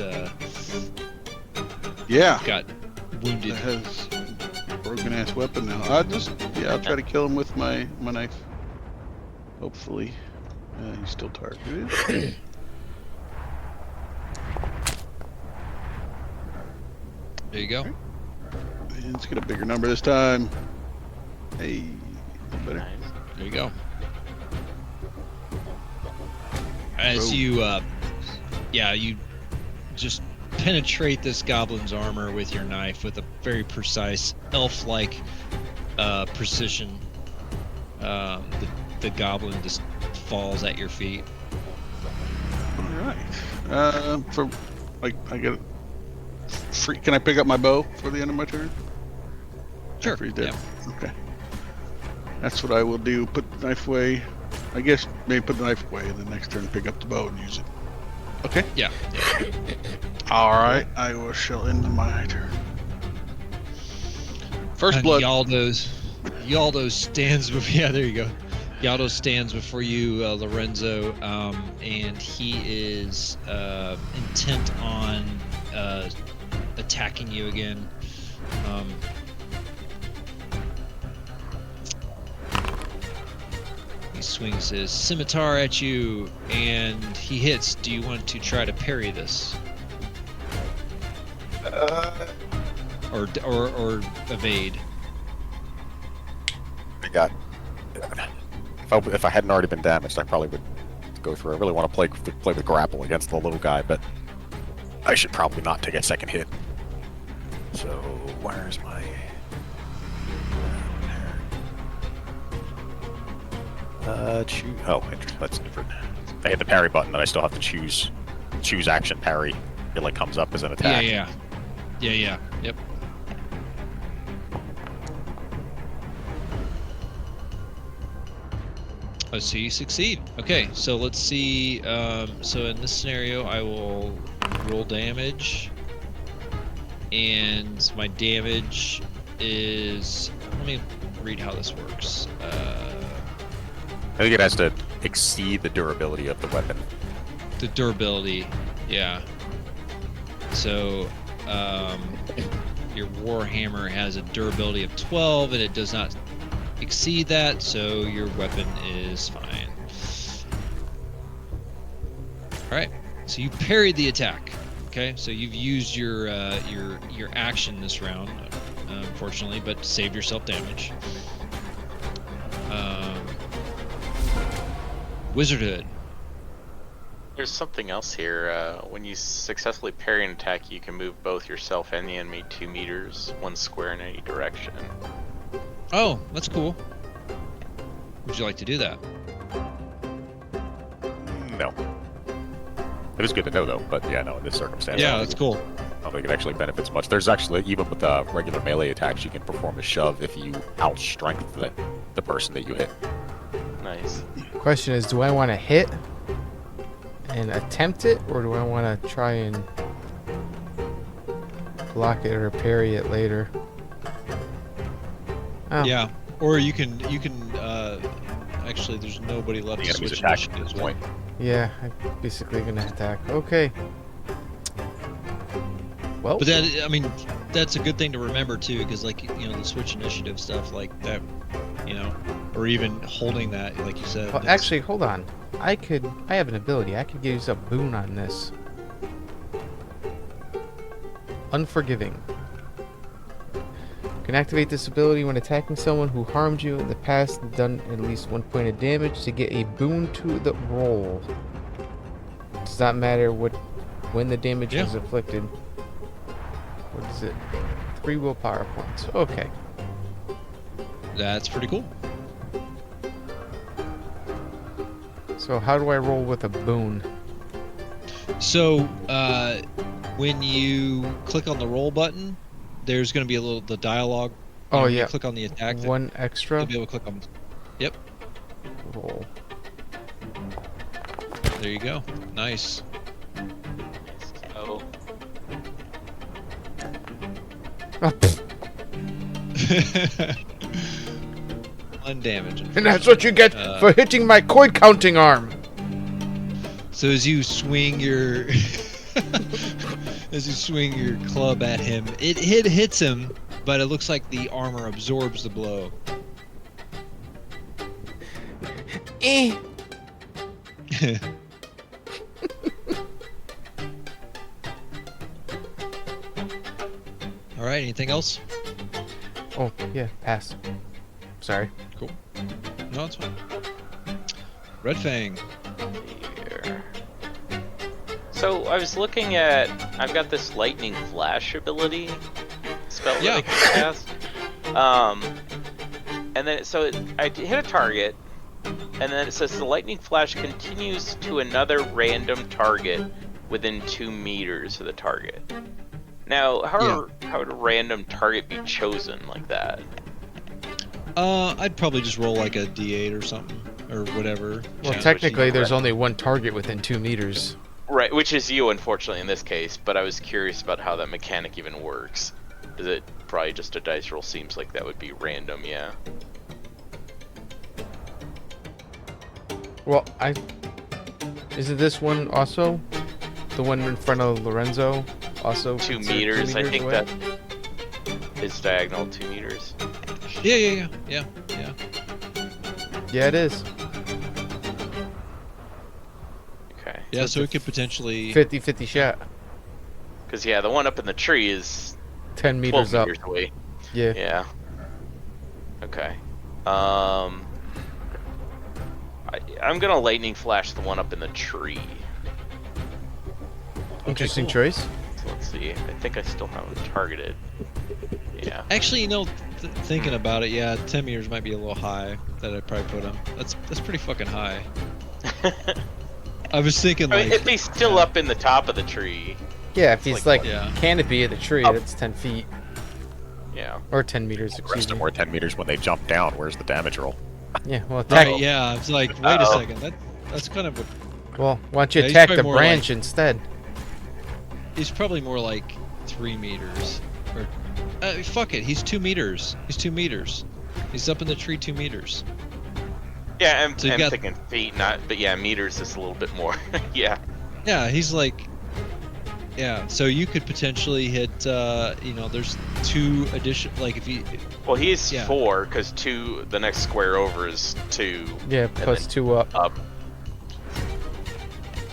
[SPEAKER 3] Yeah.
[SPEAKER 2] got wounded.
[SPEAKER 3] That has broken ass weapon now. I'll try to kill him with my knife. Hopefully. He's still targeted.
[SPEAKER 2] There you go.
[SPEAKER 3] And let's get a bigger number this time. Hey, better.
[SPEAKER 4] Nice.
[SPEAKER 2] There you go. As
[SPEAKER 3] Oh.
[SPEAKER 2] you just penetrate this goblin's armor with your knife with a very precise elf-like precision. The goblin just falls at your feet.
[SPEAKER 3] All right. I get free. Can I pick up my bow for the end of my turn?
[SPEAKER 2] Sure.
[SPEAKER 3] After he's dead?
[SPEAKER 2] Yeah.
[SPEAKER 3] Okay. That's what I will do. Put the knife away. I guess maybe put the knife away, and then next turn pick up the bow and use it. Okay.
[SPEAKER 2] Yeah.
[SPEAKER 3] All right. I shall end my turn. First
[SPEAKER 2] And
[SPEAKER 3] blood.
[SPEAKER 2] Yaldo stands before. Yeah, there you go. Yaldo stands before you, Lorenzo, and he is intent on attacking you again. He swings his scimitar at you, and he hits. Do you want to try to parry this, or evade?
[SPEAKER 5] I got. If I hadn't already been damaged, I probably would go through. I really want to play with grapple against the little guy, but I should probably not take a second hit. So where's my? Choose. Oh, that's different. I hit the parry button, but I still have to choose action parry. It like comes up as an attack.
[SPEAKER 2] Yeah. Yep. Oh, so you succeed. Okay, so let's see. So in this scenario, I will roll damage, and my damage is. Let me read how this works.
[SPEAKER 5] I think it has to exceed the durability of the weapon.
[SPEAKER 2] The durability, yeah. So, your Warhammer has a durability of 12, and it does not exceed that, so your weapon is fine. All right, so you parried the attack. Okay, so you've used your action this round, unfortunately, but saved yourself damage. Wizardhood.
[SPEAKER 4] There's something else here. When you successfully parry an attack, you can move both yourself and the enemy 2 meters, 1 square in any direction.
[SPEAKER 2] Oh, that's cool. Would you like to do that?
[SPEAKER 5] No. It is good to know, though. But yeah, no, in this circumstance.
[SPEAKER 2] Yeah, that's cool.
[SPEAKER 5] I don't think it actually benefits much. There's actually, even with regular melee attacks, you can perform a shove if you outstrength the person that you hit.
[SPEAKER 4] Nice.
[SPEAKER 1] Question is, do I want to hit and attempt it, or do I want to try and block it or parry it later? Oh.
[SPEAKER 2] Yeah, or you can actually there's nobody left
[SPEAKER 5] The
[SPEAKER 2] to
[SPEAKER 5] enemy's
[SPEAKER 2] switch
[SPEAKER 5] attacking at
[SPEAKER 2] initiative
[SPEAKER 5] this point.
[SPEAKER 1] Yeah, I'm basically gonna attack. Okay. Well,
[SPEAKER 2] But that, I mean, that's a good thing to remember too, because like, you know, the switch initiative stuff like that, you know, or even holding that, like you said.
[SPEAKER 1] well,
[SPEAKER 2] that's-
[SPEAKER 1] actually, hold on. I have an ability. I could use a boon on this. Unforgiving. Can activate this ability when attacking someone who harmed you in the past and done at least 1 point of damage to get a boon to the roll. Does not matter when the damage
[SPEAKER 2] Yeah.
[SPEAKER 1] is inflicted. What is it? 3 willpower points. Okay.
[SPEAKER 2] That's pretty cool.
[SPEAKER 1] So how do I roll with a boon?
[SPEAKER 2] So when you click on the roll button, there's going to be the dialogue.
[SPEAKER 1] Oh,
[SPEAKER 2] when you
[SPEAKER 1] yeah.
[SPEAKER 2] click on the attack.
[SPEAKER 1] One extra
[SPEAKER 2] You'll be able to click on. Yep.
[SPEAKER 1] roll.
[SPEAKER 2] There you go. Nice.
[SPEAKER 4] Oh,
[SPEAKER 1] Oh, pfft.
[SPEAKER 2] 1 damage.
[SPEAKER 1] And that's what you get for hitting my coin counting arm.
[SPEAKER 2] So as you swing your As you swing your club at him, it hits him, but it looks like the armor absorbs the blow.
[SPEAKER 1] Eh.
[SPEAKER 2] All right. Anything else?
[SPEAKER 1] Oh, yeah, pass. Sorry.
[SPEAKER 2] Cool. No, it's fine. Red Fang.
[SPEAKER 4] Here. So I was looking at. I've got this lightning flash ability spell that I can cast. And then I hit a target, and then it says the lightning flash continues to another random target within 2 meters of the target. Now, how would a random target be chosen like that?
[SPEAKER 2] I'd probably just roll like a D8 or something, or whatever.
[SPEAKER 1] Well,
[SPEAKER 4] Yeah.
[SPEAKER 1] technically, there's only one target within 2 meters.
[SPEAKER 4] Right, which is you, unfortunately, in this case. But I was curious about how that mechanic even works. Is it probably just a dice roll? Seems like that would be random, yeah.
[SPEAKER 1] Well, isn't this one also the one in front of Lorenzo? Also
[SPEAKER 4] 2
[SPEAKER 1] considered
[SPEAKER 4] meters, I think
[SPEAKER 1] away?
[SPEAKER 4] that is diagonal 2 meters.
[SPEAKER 2] Yeah.
[SPEAKER 1] Yeah, it is.
[SPEAKER 4] Okay.
[SPEAKER 2] Yeah,
[SPEAKER 1] So
[SPEAKER 2] so
[SPEAKER 1] it's
[SPEAKER 2] it could potentially.
[SPEAKER 1] 50-50 shot.
[SPEAKER 4] Because, yeah, the one up in the tree is
[SPEAKER 1] 10
[SPEAKER 4] 12
[SPEAKER 1] meters up.
[SPEAKER 4] meters away.
[SPEAKER 1] Yeah.
[SPEAKER 4] Yeah. Okay. I'm gonna lightning flash the one up in the tree.
[SPEAKER 1] Interesting
[SPEAKER 2] cool.
[SPEAKER 1] choice.
[SPEAKER 4] So let's see. I think I still have it targeted. Yeah.
[SPEAKER 2] Actually, thinking about it, yeah, 10 meters might be a little high that I'd probably put him. That's pretty fucking high. I was thinking
[SPEAKER 4] I mean,
[SPEAKER 2] like.
[SPEAKER 4] if he's still up in the top of the tree.
[SPEAKER 1] Yeah, if he's like
[SPEAKER 2] Yeah.
[SPEAKER 1] canopy of the tree,
[SPEAKER 4] Up.
[SPEAKER 1] that's 10 feet.
[SPEAKER 4] Yeah.
[SPEAKER 1] Or 10 meters,
[SPEAKER 5] The rest
[SPEAKER 1] excuse
[SPEAKER 5] of them
[SPEAKER 1] me.
[SPEAKER 5] were 10 meters when they jump down. Where's the damage roll?
[SPEAKER 1] Yeah, well,
[SPEAKER 2] Right, yeah, it's like, wait a
[SPEAKER 4] Uh-oh.
[SPEAKER 2] second, that's kind of
[SPEAKER 1] well, why don't you
[SPEAKER 2] Yeah, he's
[SPEAKER 1] attack
[SPEAKER 2] probably
[SPEAKER 1] the
[SPEAKER 2] more
[SPEAKER 1] branch
[SPEAKER 2] like-
[SPEAKER 1] instead?
[SPEAKER 2] he's probably more like 3 meters. Or, fuck it, he's 2 meters. He's 2 meters. He's up in the tree 2 meters.
[SPEAKER 4] Yeah, I'm
[SPEAKER 2] So you've got-
[SPEAKER 4] thinking feet, but yeah, meters is a little bit more. Yeah.
[SPEAKER 2] Yeah, he's like. Yeah, so you could potentially hit. There's 2 addition. Like if you.
[SPEAKER 4] Well, he's
[SPEAKER 2] Yeah.
[SPEAKER 4] 4 because 2. The next square over is 2
[SPEAKER 1] Yeah, plus
[SPEAKER 4] then
[SPEAKER 1] 2 up.
[SPEAKER 4] up.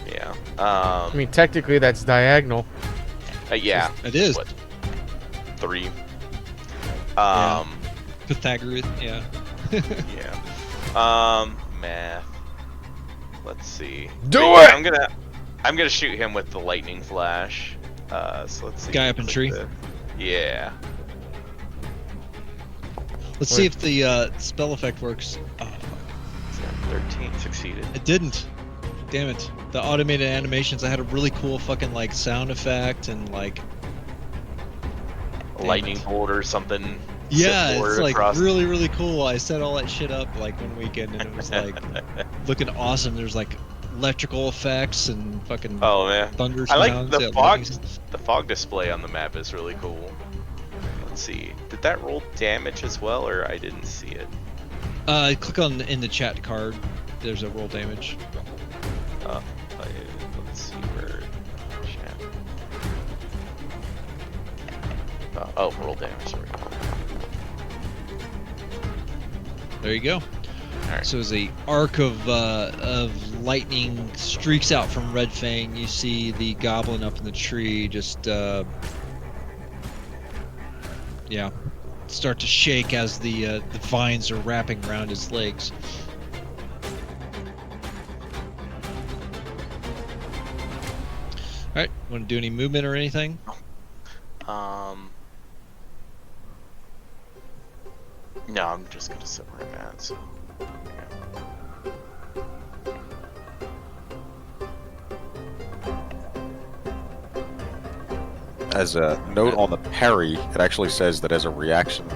[SPEAKER 4] Yeah.
[SPEAKER 1] I mean, technically that's diagonal.
[SPEAKER 4] Yeah.
[SPEAKER 2] It is.
[SPEAKER 4] What? 3.
[SPEAKER 2] Yeah. Pythagoras. Yeah.
[SPEAKER 4] Yeah. Math. Let's see.
[SPEAKER 1] Do
[SPEAKER 4] But yeah,
[SPEAKER 1] it!
[SPEAKER 4] I'm gonna shoot him with the lightning flash. So let's see.
[SPEAKER 2] Guy up in
[SPEAKER 4] Click
[SPEAKER 2] tree?
[SPEAKER 4] the- Yeah.
[SPEAKER 2] Let's see if the spell effect works. Oh,
[SPEAKER 4] 13 succeeded.
[SPEAKER 2] it didn't. Damn it. The automated animations. I had a really cool fucking like sound effect and like.
[SPEAKER 4] A
[SPEAKER 2] Damn
[SPEAKER 4] lightning
[SPEAKER 2] it.
[SPEAKER 4] bolt or something.
[SPEAKER 2] Yeah,
[SPEAKER 4] similar
[SPEAKER 2] it's like
[SPEAKER 4] across-
[SPEAKER 2] really, really cool. I set all that shit up like one weekend, and it was like looking awesome. There's like electrical effects and fucking
[SPEAKER 4] Oh man.
[SPEAKER 2] thunder
[SPEAKER 4] I like
[SPEAKER 2] sounds.
[SPEAKER 4] the
[SPEAKER 2] yeah,
[SPEAKER 4] fog.
[SPEAKER 2] lightning sounds.
[SPEAKER 4] The fog display on the map is really cool. Let's see. Did that roll damage as well, or I didn't see it?
[SPEAKER 2] Click on in the chat card. There's a roll damage.
[SPEAKER 4] Let's see where. Chat. Oh, roll damage. Sorry.
[SPEAKER 2] There you go.
[SPEAKER 4] Alright.
[SPEAKER 2] So as a arc of lightning streaks out from Red Fang, you see the goblin up in the tree just start to shake as the vines are wrapping around his legs. All right, want to do any movement or anything?
[SPEAKER 4] No, I'm just gonna sit where I'm at. So.
[SPEAKER 5] As a note on the parry, it actually says that as a reaction,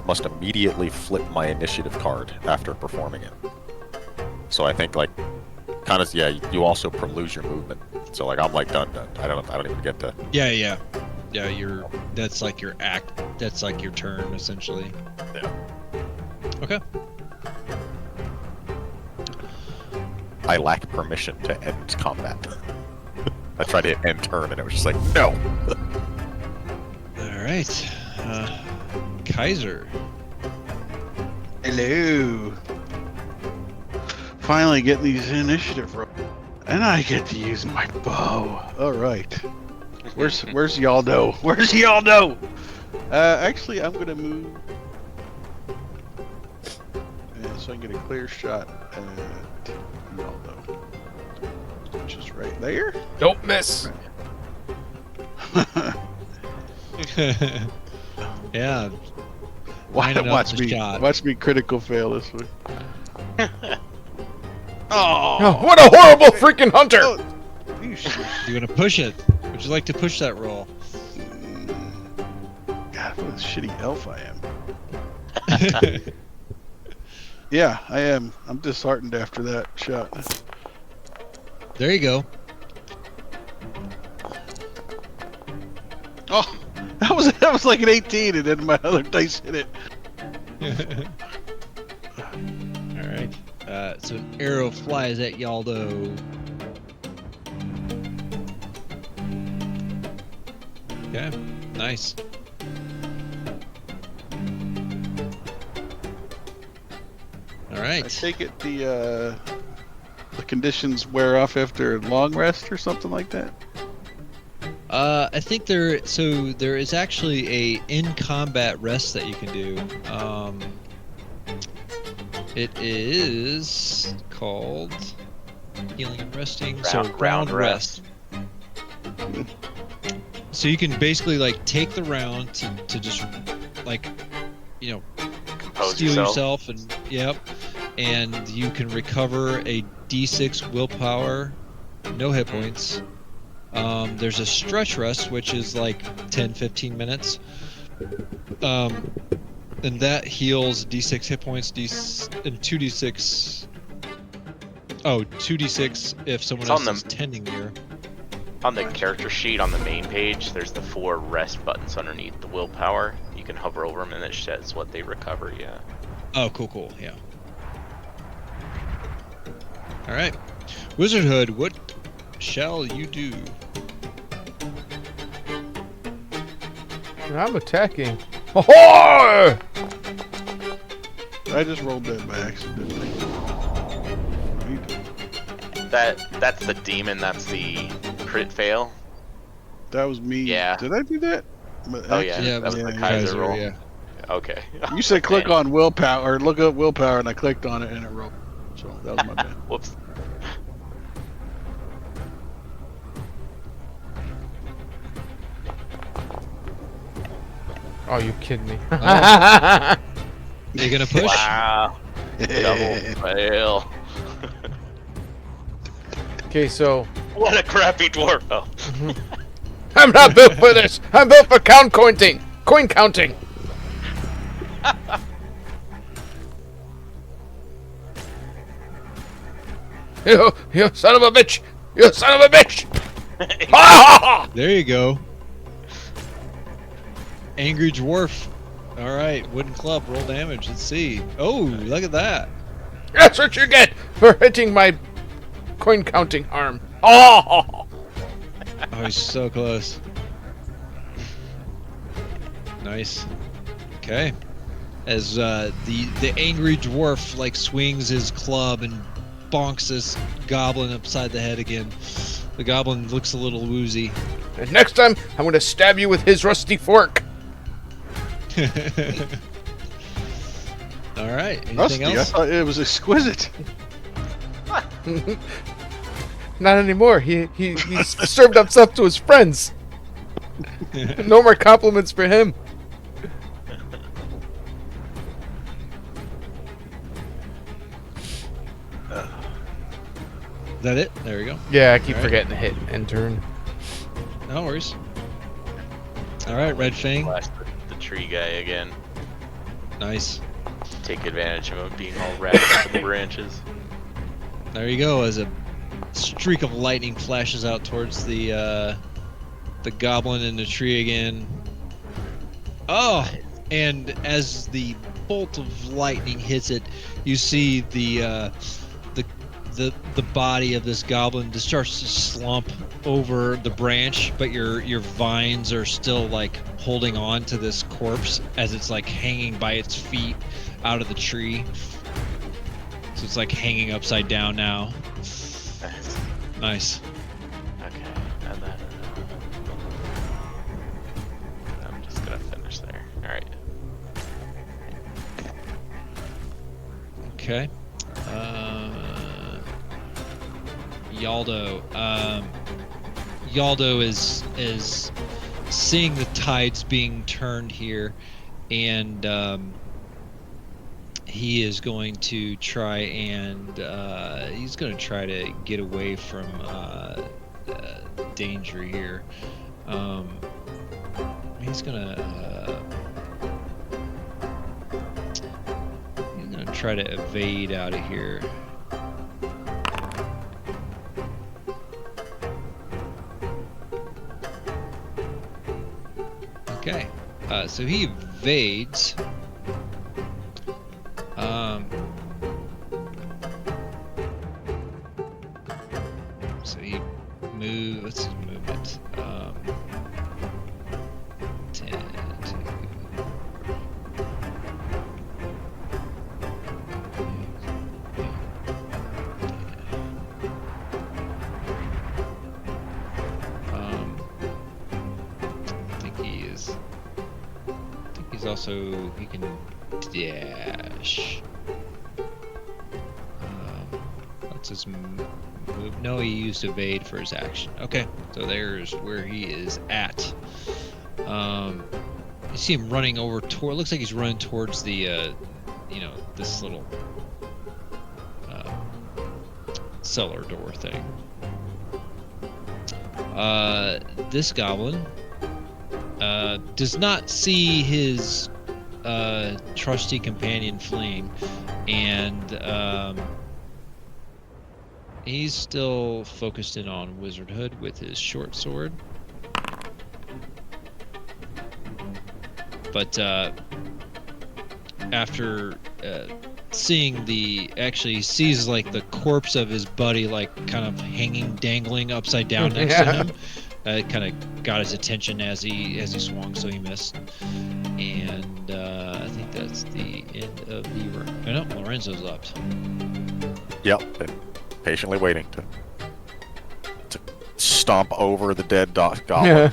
[SPEAKER 5] must immediately flip my initiative card after performing it. So I think you also lose your movement. So like I'm like done. I don't even get to.
[SPEAKER 2] Yeah. That's like your act. That's like your turn essentially.
[SPEAKER 5] Yeah.
[SPEAKER 2] Okay.
[SPEAKER 5] I lack permission to end combat. I tried to hit end turn, and it was just like, no.
[SPEAKER 2] All right. Khyzer.
[SPEAKER 3] Hello. Finally getting these initiative rolls. And I get to use my bow. All right. Where's Yaldo? Where's Yaldo? Actually, I'm gonna move, so I can get a clear shot at Yaldo, which is right there.
[SPEAKER 1] Don't miss.
[SPEAKER 2] Yeah. Lining up
[SPEAKER 3] Watch
[SPEAKER 2] the
[SPEAKER 3] me.
[SPEAKER 2] shot.
[SPEAKER 3] Watch me critical fail this one.
[SPEAKER 1] Oh, what a horrible freaking hunter!
[SPEAKER 3] Oh, you
[SPEAKER 2] You're gonna push it. Would you like to push that roll?
[SPEAKER 3] God, what a shitty elf I am. Yeah, I am. I'm disheartened after that shot.
[SPEAKER 2] There you go.
[SPEAKER 3] Oh, that was like an 18, and then my other dice hit it.
[SPEAKER 2] All right. So an arrow flies at Yaldo. Okay. Nice. All right.
[SPEAKER 3] I take it the conditions wear off after a long rest or something like that.
[SPEAKER 2] I think there is actually a in combat rest that you can do. It is called healing and resting.
[SPEAKER 4] Round rest.
[SPEAKER 2] So you can basically like take the round to just like, you know,
[SPEAKER 4] Compose
[SPEAKER 2] steal
[SPEAKER 4] yourself.
[SPEAKER 2] and yep, and you can recover a D6 willpower, no hit points. There's a stretch rest, which is like 10-15 minutes. And that heals D6 hit points, and 2d6. Oh, 2d6 if someone
[SPEAKER 4] It's
[SPEAKER 2] else
[SPEAKER 4] on the-
[SPEAKER 2] is tending near.
[SPEAKER 4] On the character sheet on the main page, there's the 4 rest buttons underneath the willpower. You can hover over them and it says what they recover, yeah.
[SPEAKER 2] Oh, cool, yeah. All right, Wizardhood, what shall you do?
[SPEAKER 1] I'm attacking. Oh!
[SPEAKER 3] I just rolled that by accident.
[SPEAKER 4] That's the demon, that's the crit fail.
[SPEAKER 3] That was me.
[SPEAKER 4] Yeah.
[SPEAKER 3] Did I do that?
[SPEAKER 4] Oh yeah,
[SPEAKER 2] Yeah,
[SPEAKER 4] that was the
[SPEAKER 3] yeah,
[SPEAKER 4] Khyzer roll.
[SPEAKER 2] yeah.
[SPEAKER 4] Okay.
[SPEAKER 3] You said click
[SPEAKER 4] Man.
[SPEAKER 3] on willpower, or look up willpower, and I clicked on it and it rolled. So that was my bad.
[SPEAKER 4] Whoops.
[SPEAKER 1] Oh, you kidding me?
[SPEAKER 2] Are you gonna push?
[SPEAKER 4] Wow. Double fail.
[SPEAKER 1] Okay, so
[SPEAKER 4] What a crappy dwarf. Oh.
[SPEAKER 1] I'm not built for this. I'm built for coin counting. You son of a bitch! You son of a bitch!
[SPEAKER 2] There you go. Angry dwarf. All right, wooden club. Roll damage. Let's see. Oh, look at that.
[SPEAKER 1] That's what you get for hitting my coin counting arm. Oh!
[SPEAKER 2] Oh, he's so close. Nice. Okay. As the angry dwarf like swings his club and bonks this goblin upside the head again. The goblin looks a little woozy.
[SPEAKER 1] And next time, I'm going to stab you with his rusty fork.
[SPEAKER 2] All right. Anything
[SPEAKER 3] Rusty, I
[SPEAKER 2] else?
[SPEAKER 3] thought it was exquisite.
[SPEAKER 1] Not anymore. He served himself to his friends. No more compliments for him.
[SPEAKER 2] Is that it? There we go.
[SPEAKER 1] Yeah, I keep
[SPEAKER 2] Alright.
[SPEAKER 1] forgetting to hit and turn.
[SPEAKER 2] No worries. All right, Red Fang.
[SPEAKER 4] Blast the tree guy again.
[SPEAKER 2] Nice.
[SPEAKER 4] Take advantage of him being all wrapped up in the branches.
[SPEAKER 2] There you go. As a streak of lightning flashes out towards the goblin in the tree again. Oh, and as the bolt of lightning hits it, you see the the body of this goblin just starts to slump over the branch, but your vines are still like holding on to this corpse as it's like hanging by its feet out of the tree. So it's like hanging upside down now.
[SPEAKER 4] Nice.
[SPEAKER 2] Nice.
[SPEAKER 4] Okay, and then I'm just gonna finish there. All right.
[SPEAKER 2] Okay. Yaldo. Yaldo is seeing the tides being turned here, and he is going to try and he's going to try to get away from danger here. He's gonna try to evade out of here. Okay, so he evades. So he moves. What's his movement? 10 to. Also, he can dash. What's his move? No, he used evade for his action. Okay, so there's where he is at. You see him running over toward. Looks like he's running towards the, this little cellar door thing. This goblin does not see his trusty companion fleeing, and he's still focused in on wizardhood with his short sword. But after seeing he sees like the corpse of his buddy like kind of dangling upside down next to him. It kind of got his attention as he swung, so he missed. And I think that's the end of the. Oh, no, Lorenzo's up.
[SPEAKER 5] Yep, been patiently waiting to stomp over the dead goblin.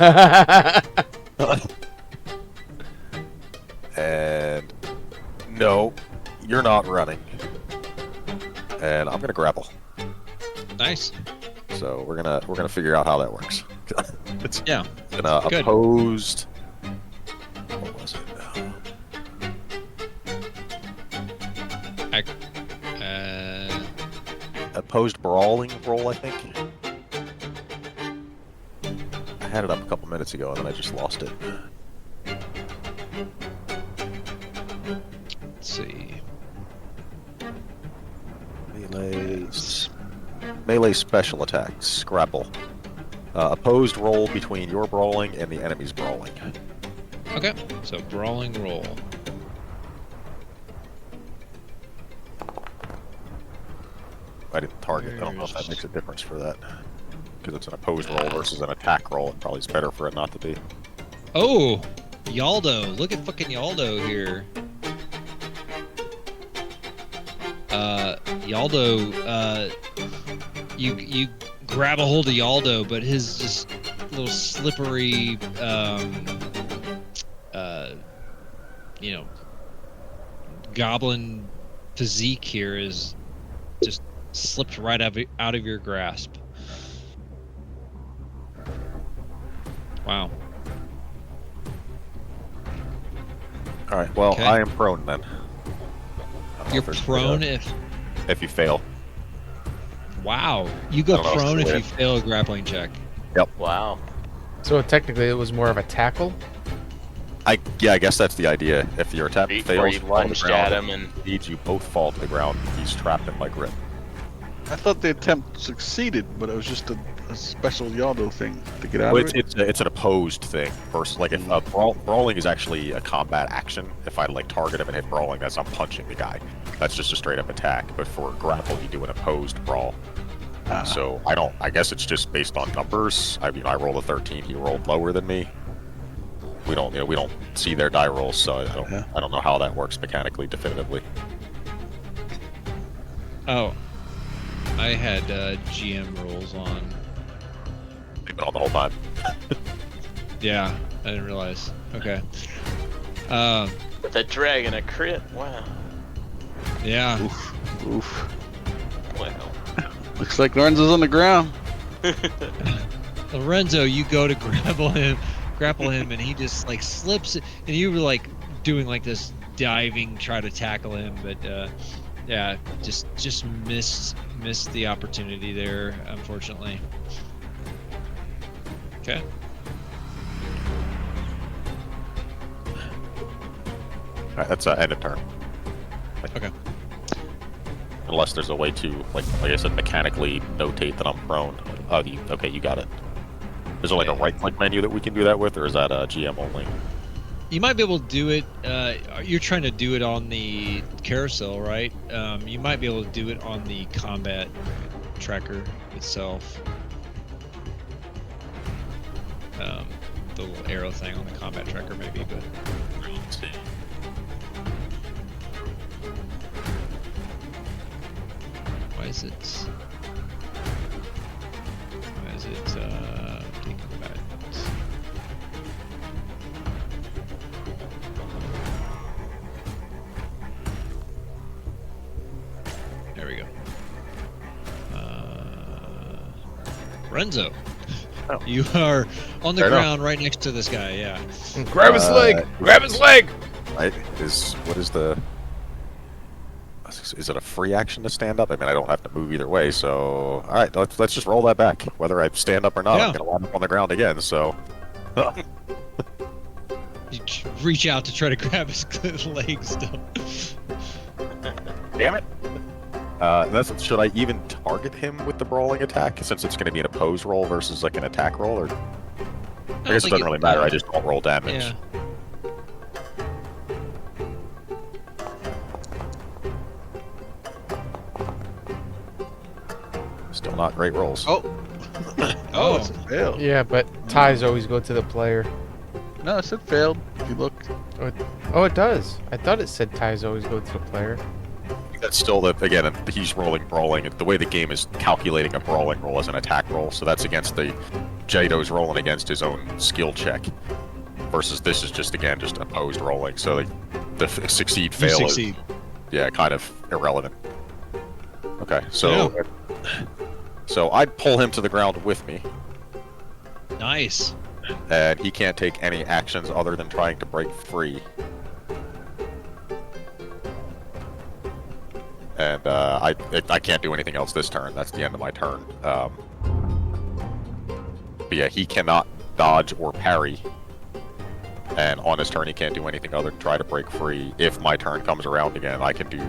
[SPEAKER 5] And no, you're not running. And I'm gonna grapple.
[SPEAKER 2] Nice.
[SPEAKER 5] So we're gonna figure out how that works. It's
[SPEAKER 2] yeah.
[SPEAKER 5] An opposed. What was it? Opposed brawling roll, I think. I had it up a couple minutes ago and then I just lost it.
[SPEAKER 2] Let's see.
[SPEAKER 5] Melee special attacks. Grapple. Opposed roll between your brawling and the enemy's brawling.
[SPEAKER 2] Okay, so brawling roll.
[SPEAKER 5] I didn't target. I don't know if that makes a difference for that. Because it's an opposed roll versus an attack roll. It probably is better for it not to be.
[SPEAKER 2] Oh! Yaldo! Look at fucking Yaldo here. Yaldo, you grab a hold of Yaldo, but his just little slippery, goblin physique here is just slipped right out of your grasp. Wow.
[SPEAKER 5] All right. Well,
[SPEAKER 2] okay.
[SPEAKER 5] I am prone then.
[SPEAKER 2] You're prone
[SPEAKER 5] if you fail.
[SPEAKER 2] Wow. You go prone if you fail a grappling check.
[SPEAKER 5] Yep.
[SPEAKER 4] Wow.
[SPEAKER 1] So technically, it was more of a tackle.
[SPEAKER 5] I guess that's the idea. If your attack fails,
[SPEAKER 4] or you lunged at him and
[SPEAKER 5] you both fall to the ground. He's trapped in my grip.
[SPEAKER 3] I thought the attempt succeeded, but it was just a special Yaldo thing to get out of it.
[SPEAKER 5] It's an opposed thing. Versus, like, if brawling is actually a combat action. If I like target him and hit brawling, that's I'm punching the guy. That's just a straight up attack. But for grapple, you do an opposed brawl.
[SPEAKER 3] Ah.
[SPEAKER 5] So I guess it's just based on numbers. I mean, I rolled a 13. He rolled lower than me. We don't see their die rolls, so I don't know how that works mechanically definitively.
[SPEAKER 2] Oh, I had GM rolls on.
[SPEAKER 5] They've been on the whole time.
[SPEAKER 2] Yeah, I didn't realize. Okay.
[SPEAKER 4] With a dragon, a crit. Wow.
[SPEAKER 2] Yeah.
[SPEAKER 3] Oof.
[SPEAKER 4] Wow.
[SPEAKER 3] Looks like Lorenzo's on the ground.
[SPEAKER 2] Lorenzo, you go to grapple him, and he just like slips, and you were like doing like this diving, try to tackle him, but yeah, just missed the opportunity there, unfortunately. Okay.
[SPEAKER 5] Alright, that's end of turn.
[SPEAKER 2] Okay.
[SPEAKER 5] Unless there's a way to, like I said, mechanically notate that I'm prone. Oh, okay, you got it. Is there like a right-click menu that we can do that with, or is that GM only?
[SPEAKER 2] You might be able to do it. You're trying to do it on the carousel, right? You might be able to do it on the combat tracker itself. The little arrow thing on the combat tracker, maybe, but.
[SPEAKER 5] Let's see.
[SPEAKER 2] Why is it taking that? There we go. Renzo, you are on the ground right next to this guy. Yeah.
[SPEAKER 1] Grab his leg! Grab his leg!
[SPEAKER 5] Right? Is it a free action to stand up? I mean, I don't have to move either way, so... Alright, let's just roll that back. Whether I stand up or not, I'm going to wind up on the ground again, so...
[SPEAKER 2] You reach out to try to grab his leg still.
[SPEAKER 5] Damn it! Should I even target him with the brawling attack, since it's going to be an opposed roll versus like an attack roll, or... I guess it doesn't really matter, I just don't roll damage.
[SPEAKER 2] Yeah.
[SPEAKER 5] Still not great rolls.
[SPEAKER 3] Oh, it's a fail.
[SPEAKER 1] Yeah, but ties always go to the player.
[SPEAKER 3] No, it said failed. If you look.
[SPEAKER 1] Oh, it does. I thought it said ties always go to the player.
[SPEAKER 5] That's still again, he's rolling brawling. The way the game is calculating a brawling roll as an attack roll, so that's against the Jado's rolling against his own skill check. Versus this is just opposed rolling. So the succeed fail is kind of irrelevant. Okay, so so I pull him to the ground with me.
[SPEAKER 2] Nice.
[SPEAKER 5] And he can't take any actions other than trying to break free. And I can't do anything else this turn. That's the end of my turn. But yeah, he cannot dodge or parry. And on his turn, he can't do anything other than try to break free. If my turn comes around again, I can do...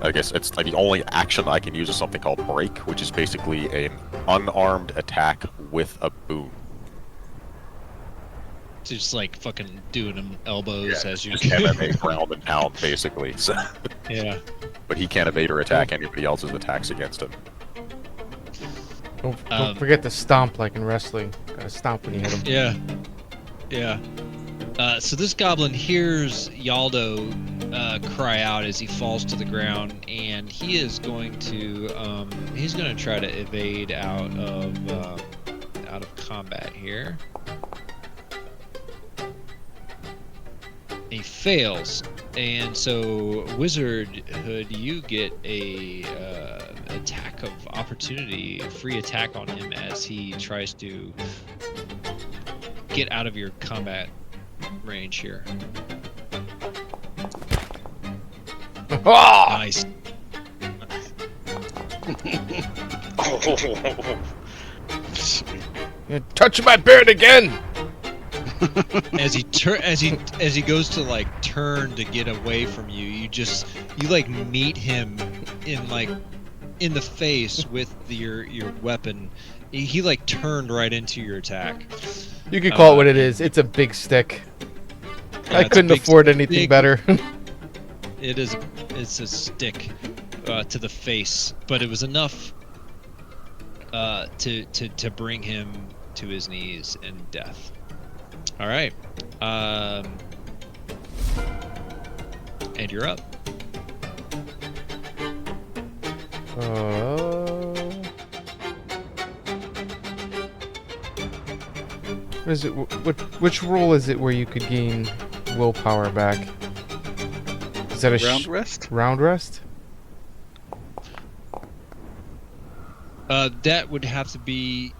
[SPEAKER 5] I guess it's like the only action I can use is something called break, which is basically an unarmed attack with a boon.
[SPEAKER 2] Just like fucking doing them elbows as you
[SPEAKER 5] just MMA ground and pound, basically. So.
[SPEAKER 2] Yeah.
[SPEAKER 5] But he can't evade or attack anybody else's attacks against him.
[SPEAKER 1] Don't forget to stomp like in wrestling. Gotta stomp when you hit him.
[SPEAKER 2] Yeah. So this goblin hears Yaldo cry out as he falls to the ground, and he is going to try to evade out of combat here. He fails, and so Wizardhood, you get a attack of opportunity, free attack on him as he tries to get out of your combat range here.
[SPEAKER 1] Oh!
[SPEAKER 2] Nice.
[SPEAKER 1] You're touching my beard again!
[SPEAKER 2] As he goes to like turn to get away from you, you like meet him in the face with your weapon. He like turned right into your attack.
[SPEAKER 1] You could call it what it is. It's a big stick.
[SPEAKER 2] Yeah,
[SPEAKER 1] I couldn't afford anything better.
[SPEAKER 2] It is it's a stick to the face, but it was enough to bring him to his knees in death. All right, and you're up.
[SPEAKER 1] What is it? Which rule is it where you could gain willpower back? Is that a
[SPEAKER 3] round rest?
[SPEAKER 1] Round rest?
[SPEAKER 2] That would have to be.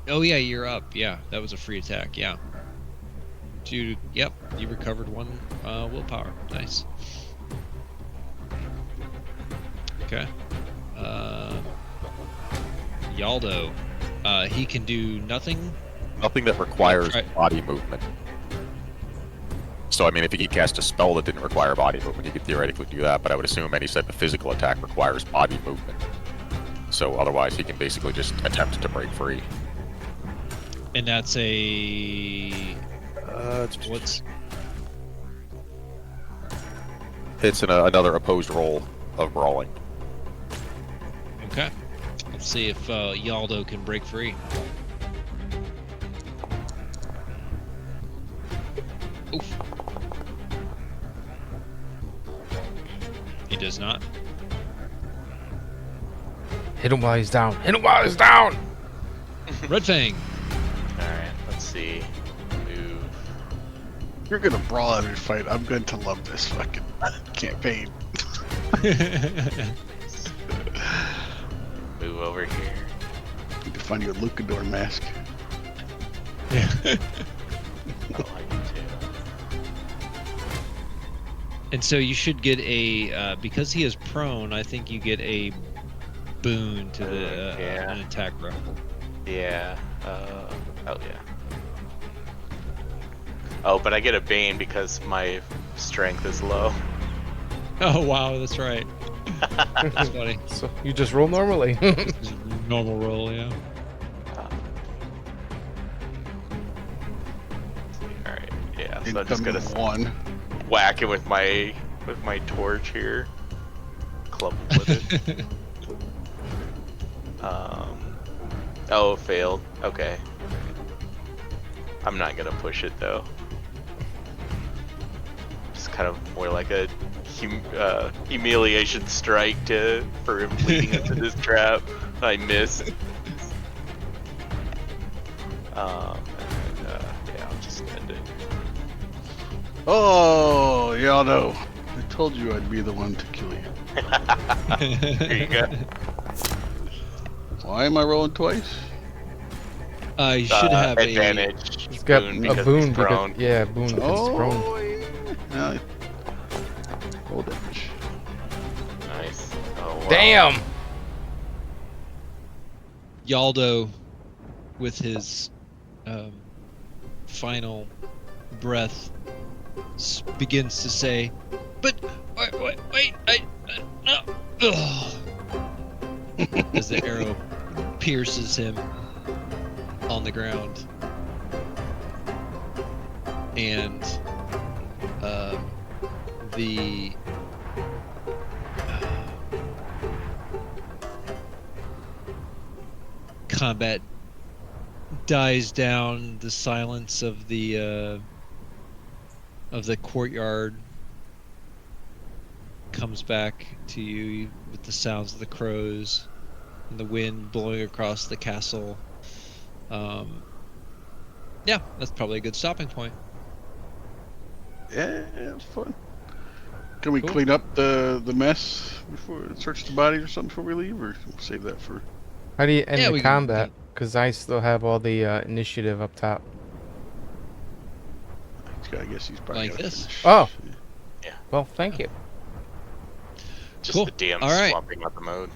[SPEAKER 2] Oh yeah, you're up. Yeah, that was a free attack. Yeah. Yep, you recovered 1 willpower. Nice. Okay. Yaldo. He can do nothing.
[SPEAKER 5] Nothing that requires body movement. So, I mean, if he could cast a spell that didn't require body movement, he could theoretically do that, but I would assume any type of physical attack requires body movement. So, otherwise, he can basically just attempt to break free.
[SPEAKER 2] And that's a... what's...
[SPEAKER 5] It's another opposed roll of brawling.
[SPEAKER 2] Okay. Let's see if Yaldo can break free. Oof. He does not.
[SPEAKER 1] Hit him while he's down. Hit him while he's down!
[SPEAKER 2] Red Fang.
[SPEAKER 4] Alright, let's see. Move.
[SPEAKER 3] You're gonna brawl every fight. I'm going to love this fucking campaign.
[SPEAKER 4] Move over here.
[SPEAKER 3] Need to find you a Lucador mask.
[SPEAKER 2] Yeah.
[SPEAKER 4] Oh, I do too.
[SPEAKER 2] And so you should get a because he is prone. I think you get a boon to the an attack roll.
[SPEAKER 4] Yeah. Oh yeah. Oh, but I get a bane because my strength is low.
[SPEAKER 2] Oh wow, that's right. That's funny.
[SPEAKER 1] So you just roll normally.
[SPEAKER 2] Normal roll, yeah.
[SPEAKER 4] All right. Yeah. So I'm just gonna
[SPEAKER 3] one.
[SPEAKER 4] whack it with my torch here. Club with it. Oh, failed. Okay. I'm not gonna push it though. Just kind of more like a humiliation strike for him leading into this trap. I missed. Yeah, I'll just end it.
[SPEAKER 3] Oh, y'all know. I told you I'd be the one to kill you.
[SPEAKER 4] There you go.
[SPEAKER 3] Why am I rolling twice?
[SPEAKER 2] You should have
[SPEAKER 4] advantage.
[SPEAKER 1] He's got
[SPEAKER 4] boon
[SPEAKER 1] a
[SPEAKER 4] because
[SPEAKER 1] boon
[SPEAKER 4] he's
[SPEAKER 1] because
[SPEAKER 4] prone.
[SPEAKER 1] yeah, boon because he's prone.
[SPEAKER 3] Yeah. Roll damage.
[SPEAKER 4] Nice. Oh, wow.
[SPEAKER 1] Damn!
[SPEAKER 2] Yaldo, with his final breath, begins to say, "But wait, no." Ugh. As the arrow pierces him on the ground, and the combat dies down. The silence of the courtyard comes back to you with the sounds of the crows and the wind blowing across the castle. Yeah, that's probably a good stopping point.
[SPEAKER 3] Yeah, it's fun. Can we
[SPEAKER 2] Cool.
[SPEAKER 3] clean up the mess before search the bodies or something before we leave, or save that for?
[SPEAKER 1] How do you end
[SPEAKER 2] Yeah,
[SPEAKER 1] the
[SPEAKER 2] we can-
[SPEAKER 1] combat? Because I still have all the initiative up top.
[SPEAKER 3] I guess he's probably
[SPEAKER 2] Like
[SPEAKER 3] gotta
[SPEAKER 2] this?
[SPEAKER 3] finish.
[SPEAKER 1] Oh.
[SPEAKER 4] Yeah.
[SPEAKER 1] Well, thank you.
[SPEAKER 4] Just
[SPEAKER 2] Cool.
[SPEAKER 4] the DM
[SPEAKER 2] All right.
[SPEAKER 4] swapping out the mode.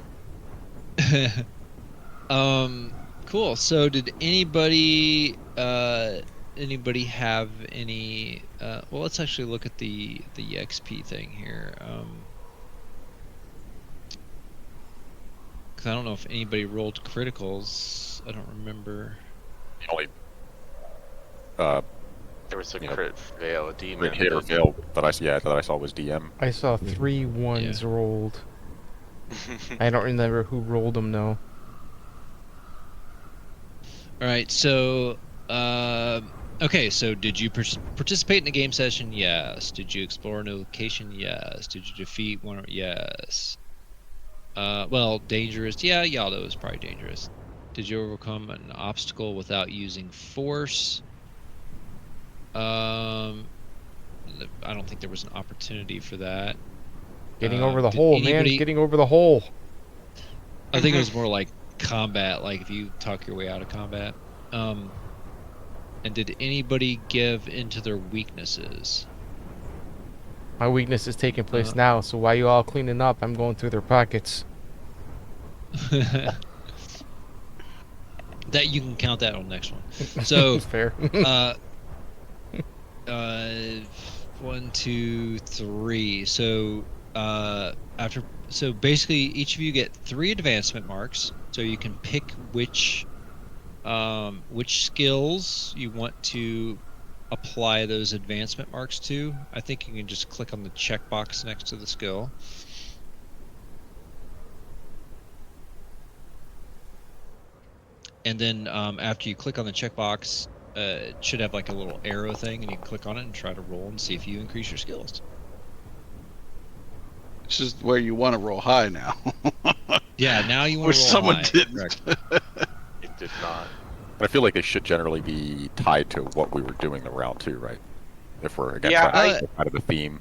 [SPEAKER 2] Cool. So did anybody have any well, let's actually look at the XP thing here. Cuz I don't know if anybody rolled criticals. I don't remember.
[SPEAKER 5] The only
[SPEAKER 4] There was a
[SPEAKER 5] You know,
[SPEAKER 4] crit fail, a demon.
[SPEAKER 5] Crit hit or fail that I saw was DM.
[SPEAKER 1] I saw 3 ones rolled. I don't remember who rolled them, though.
[SPEAKER 2] All right, so okay, so did you participate in a game session? Yes. Did you explore a new location? Yes. Did you defeat one? Yes. Well, dangerous. Yeah, Yaldo is probably dangerous. Did you overcome an obstacle without using force? I don't think there was an opportunity for that.
[SPEAKER 1] Getting over the hole, man. Getting over the hole.
[SPEAKER 2] I think it was more like combat, like if you talk your way out of combat. And did anybody give into their weaknesses?
[SPEAKER 1] My weakness is taking place now, so while you all cleaning up, I'm going through their pockets.
[SPEAKER 2] That you can count that on the next one. So
[SPEAKER 1] fair.
[SPEAKER 2] 1, 2, 3. So so basically each of you get 3 advancement marks. So you can pick which skills you want to apply those advancement marks to. I think you can just click on the checkbox next to the skill. And then after you click on the checkbox, it should have like a little arrow thing, and you can click on it and try to roll and see if you increase your skills.
[SPEAKER 3] This is where you want to roll high now.
[SPEAKER 2] Yeah, now you want
[SPEAKER 3] Which
[SPEAKER 2] to roll
[SPEAKER 3] someone
[SPEAKER 2] high.
[SPEAKER 3] didn't.
[SPEAKER 4] It did not.
[SPEAKER 5] But I feel like they should generally be tied to what we were doing the round too, right? If we're again
[SPEAKER 4] Yeah,
[SPEAKER 5] trying to get out of the theme.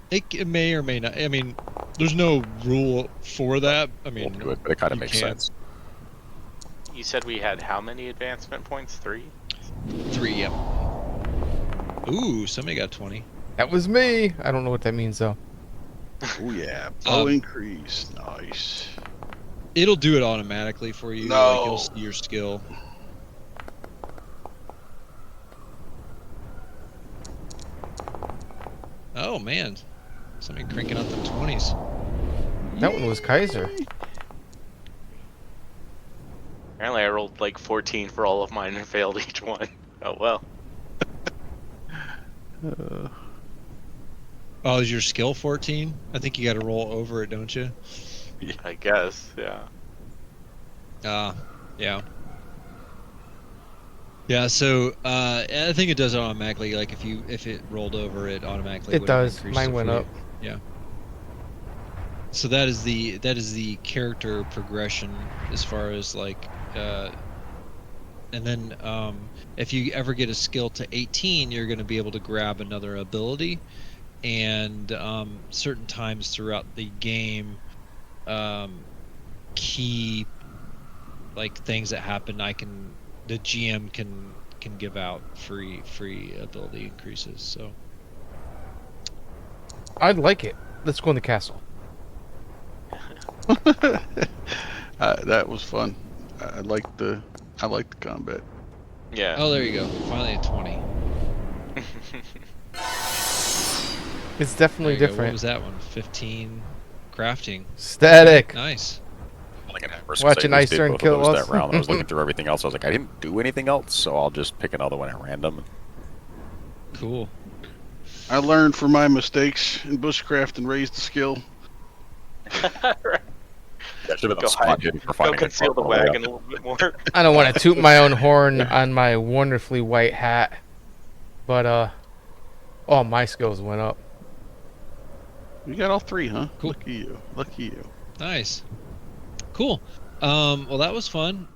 [SPEAKER 2] It may or may not. I mean, there's no rule for that. I mean,
[SPEAKER 5] We'll do it, but it kind of
[SPEAKER 2] you
[SPEAKER 5] makes
[SPEAKER 2] can.
[SPEAKER 5] sense.
[SPEAKER 4] You said we had how many advancement points? 3?
[SPEAKER 2] 3, yep. Ooh, somebody got 20.
[SPEAKER 1] That was me. I don't know what that means, though.
[SPEAKER 3] Oh yeah, bow increase. Nice.
[SPEAKER 2] It'll do it automatically for you.
[SPEAKER 3] No.
[SPEAKER 2] Like you'll see your skill. Oh man, somebody cranking out the 20s.
[SPEAKER 1] That one was Khyzer.
[SPEAKER 4] Apparently I rolled like 14 for all of mine and failed each one. Oh well.
[SPEAKER 2] Oh, is your skill 14? I think you got to roll over it, don't you?
[SPEAKER 4] I guess, yeah.
[SPEAKER 2] Yeah. Yeah, so I think it does it automatically. Like if it rolled over, it automatically.
[SPEAKER 1] It
[SPEAKER 2] would have
[SPEAKER 1] does.
[SPEAKER 2] increased
[SPEAKER 1] Mine
[SPEAKER 2] it
[SPEAKER 1] went
[SPEAKER 2] for you.
[SPEAKER 1] up.
[SPEAKER 2] Yeah. So that is the character progression as far as like, and then if you ever get a skill to 18, you're going to be able to grab another ability, and certain times throughout the game, key like things that happen, the GM can give out free ability increases. So
[SPEAKER 1] I'd like it. Let's go in the castle.
[SPEAKER 3] That was fun. I like the combat.
[SPEAKER 4] Yeah.
[SPEAKER 2] oh, there you go. Finally a 20.
[SPEAKER 1] It's definitely
[SPEAKER 2] There you go. What
[SPEAKER 1] different.
[SPEAKER 2] was that one? 15 crafting.
[SPEAKER 1] Static.
[SPEAKER 2] Nice.
[SPEAKER 5] Like an adverse
[SPEAKER 1] Watching
[SPEAKER 5] save, we did
[SPEAKER 1] Icedern
[SPEAKER 5] both of
[SPEAKER 1] kill
[SPEAKER 5] those
[SPEAKER 1] us.
[SPEAKER 5] that round. I was looking through everything else. I was like, I didn't do anything else, so I'll just pick another one at random.
[SPEAKER 2] Cool.
[SPEAKER 3] I learned from my mistakes in bushcraft and raised the skill.
[SPEAKER 4] Right.
[SPEAKER 5] Yeah, should have been
[SPEAKER 4] Go
[SPEAKER 5] spot
[SPEAKER 4] hide.
[SPEAKER 5] hidden for
[SPEAKER 4] Go
[SPEAKER 5] finding it
[SPEAKER 4] conceal the
[SPEAKER 5] all way up.
[SPEAKER 4] wagon a little bit more.
[SPEAKER 1] I don't want to toot my own horn on my wonderfully white hat, but all my skills went up.
[SPEAKER 3] You got all 3, huh?
[SPEAKER 2] Cool.
[SPEAKER 3] Lucky you. Lucky you.
[SPEAKER 2] Nice. Cool. Well, that was fun.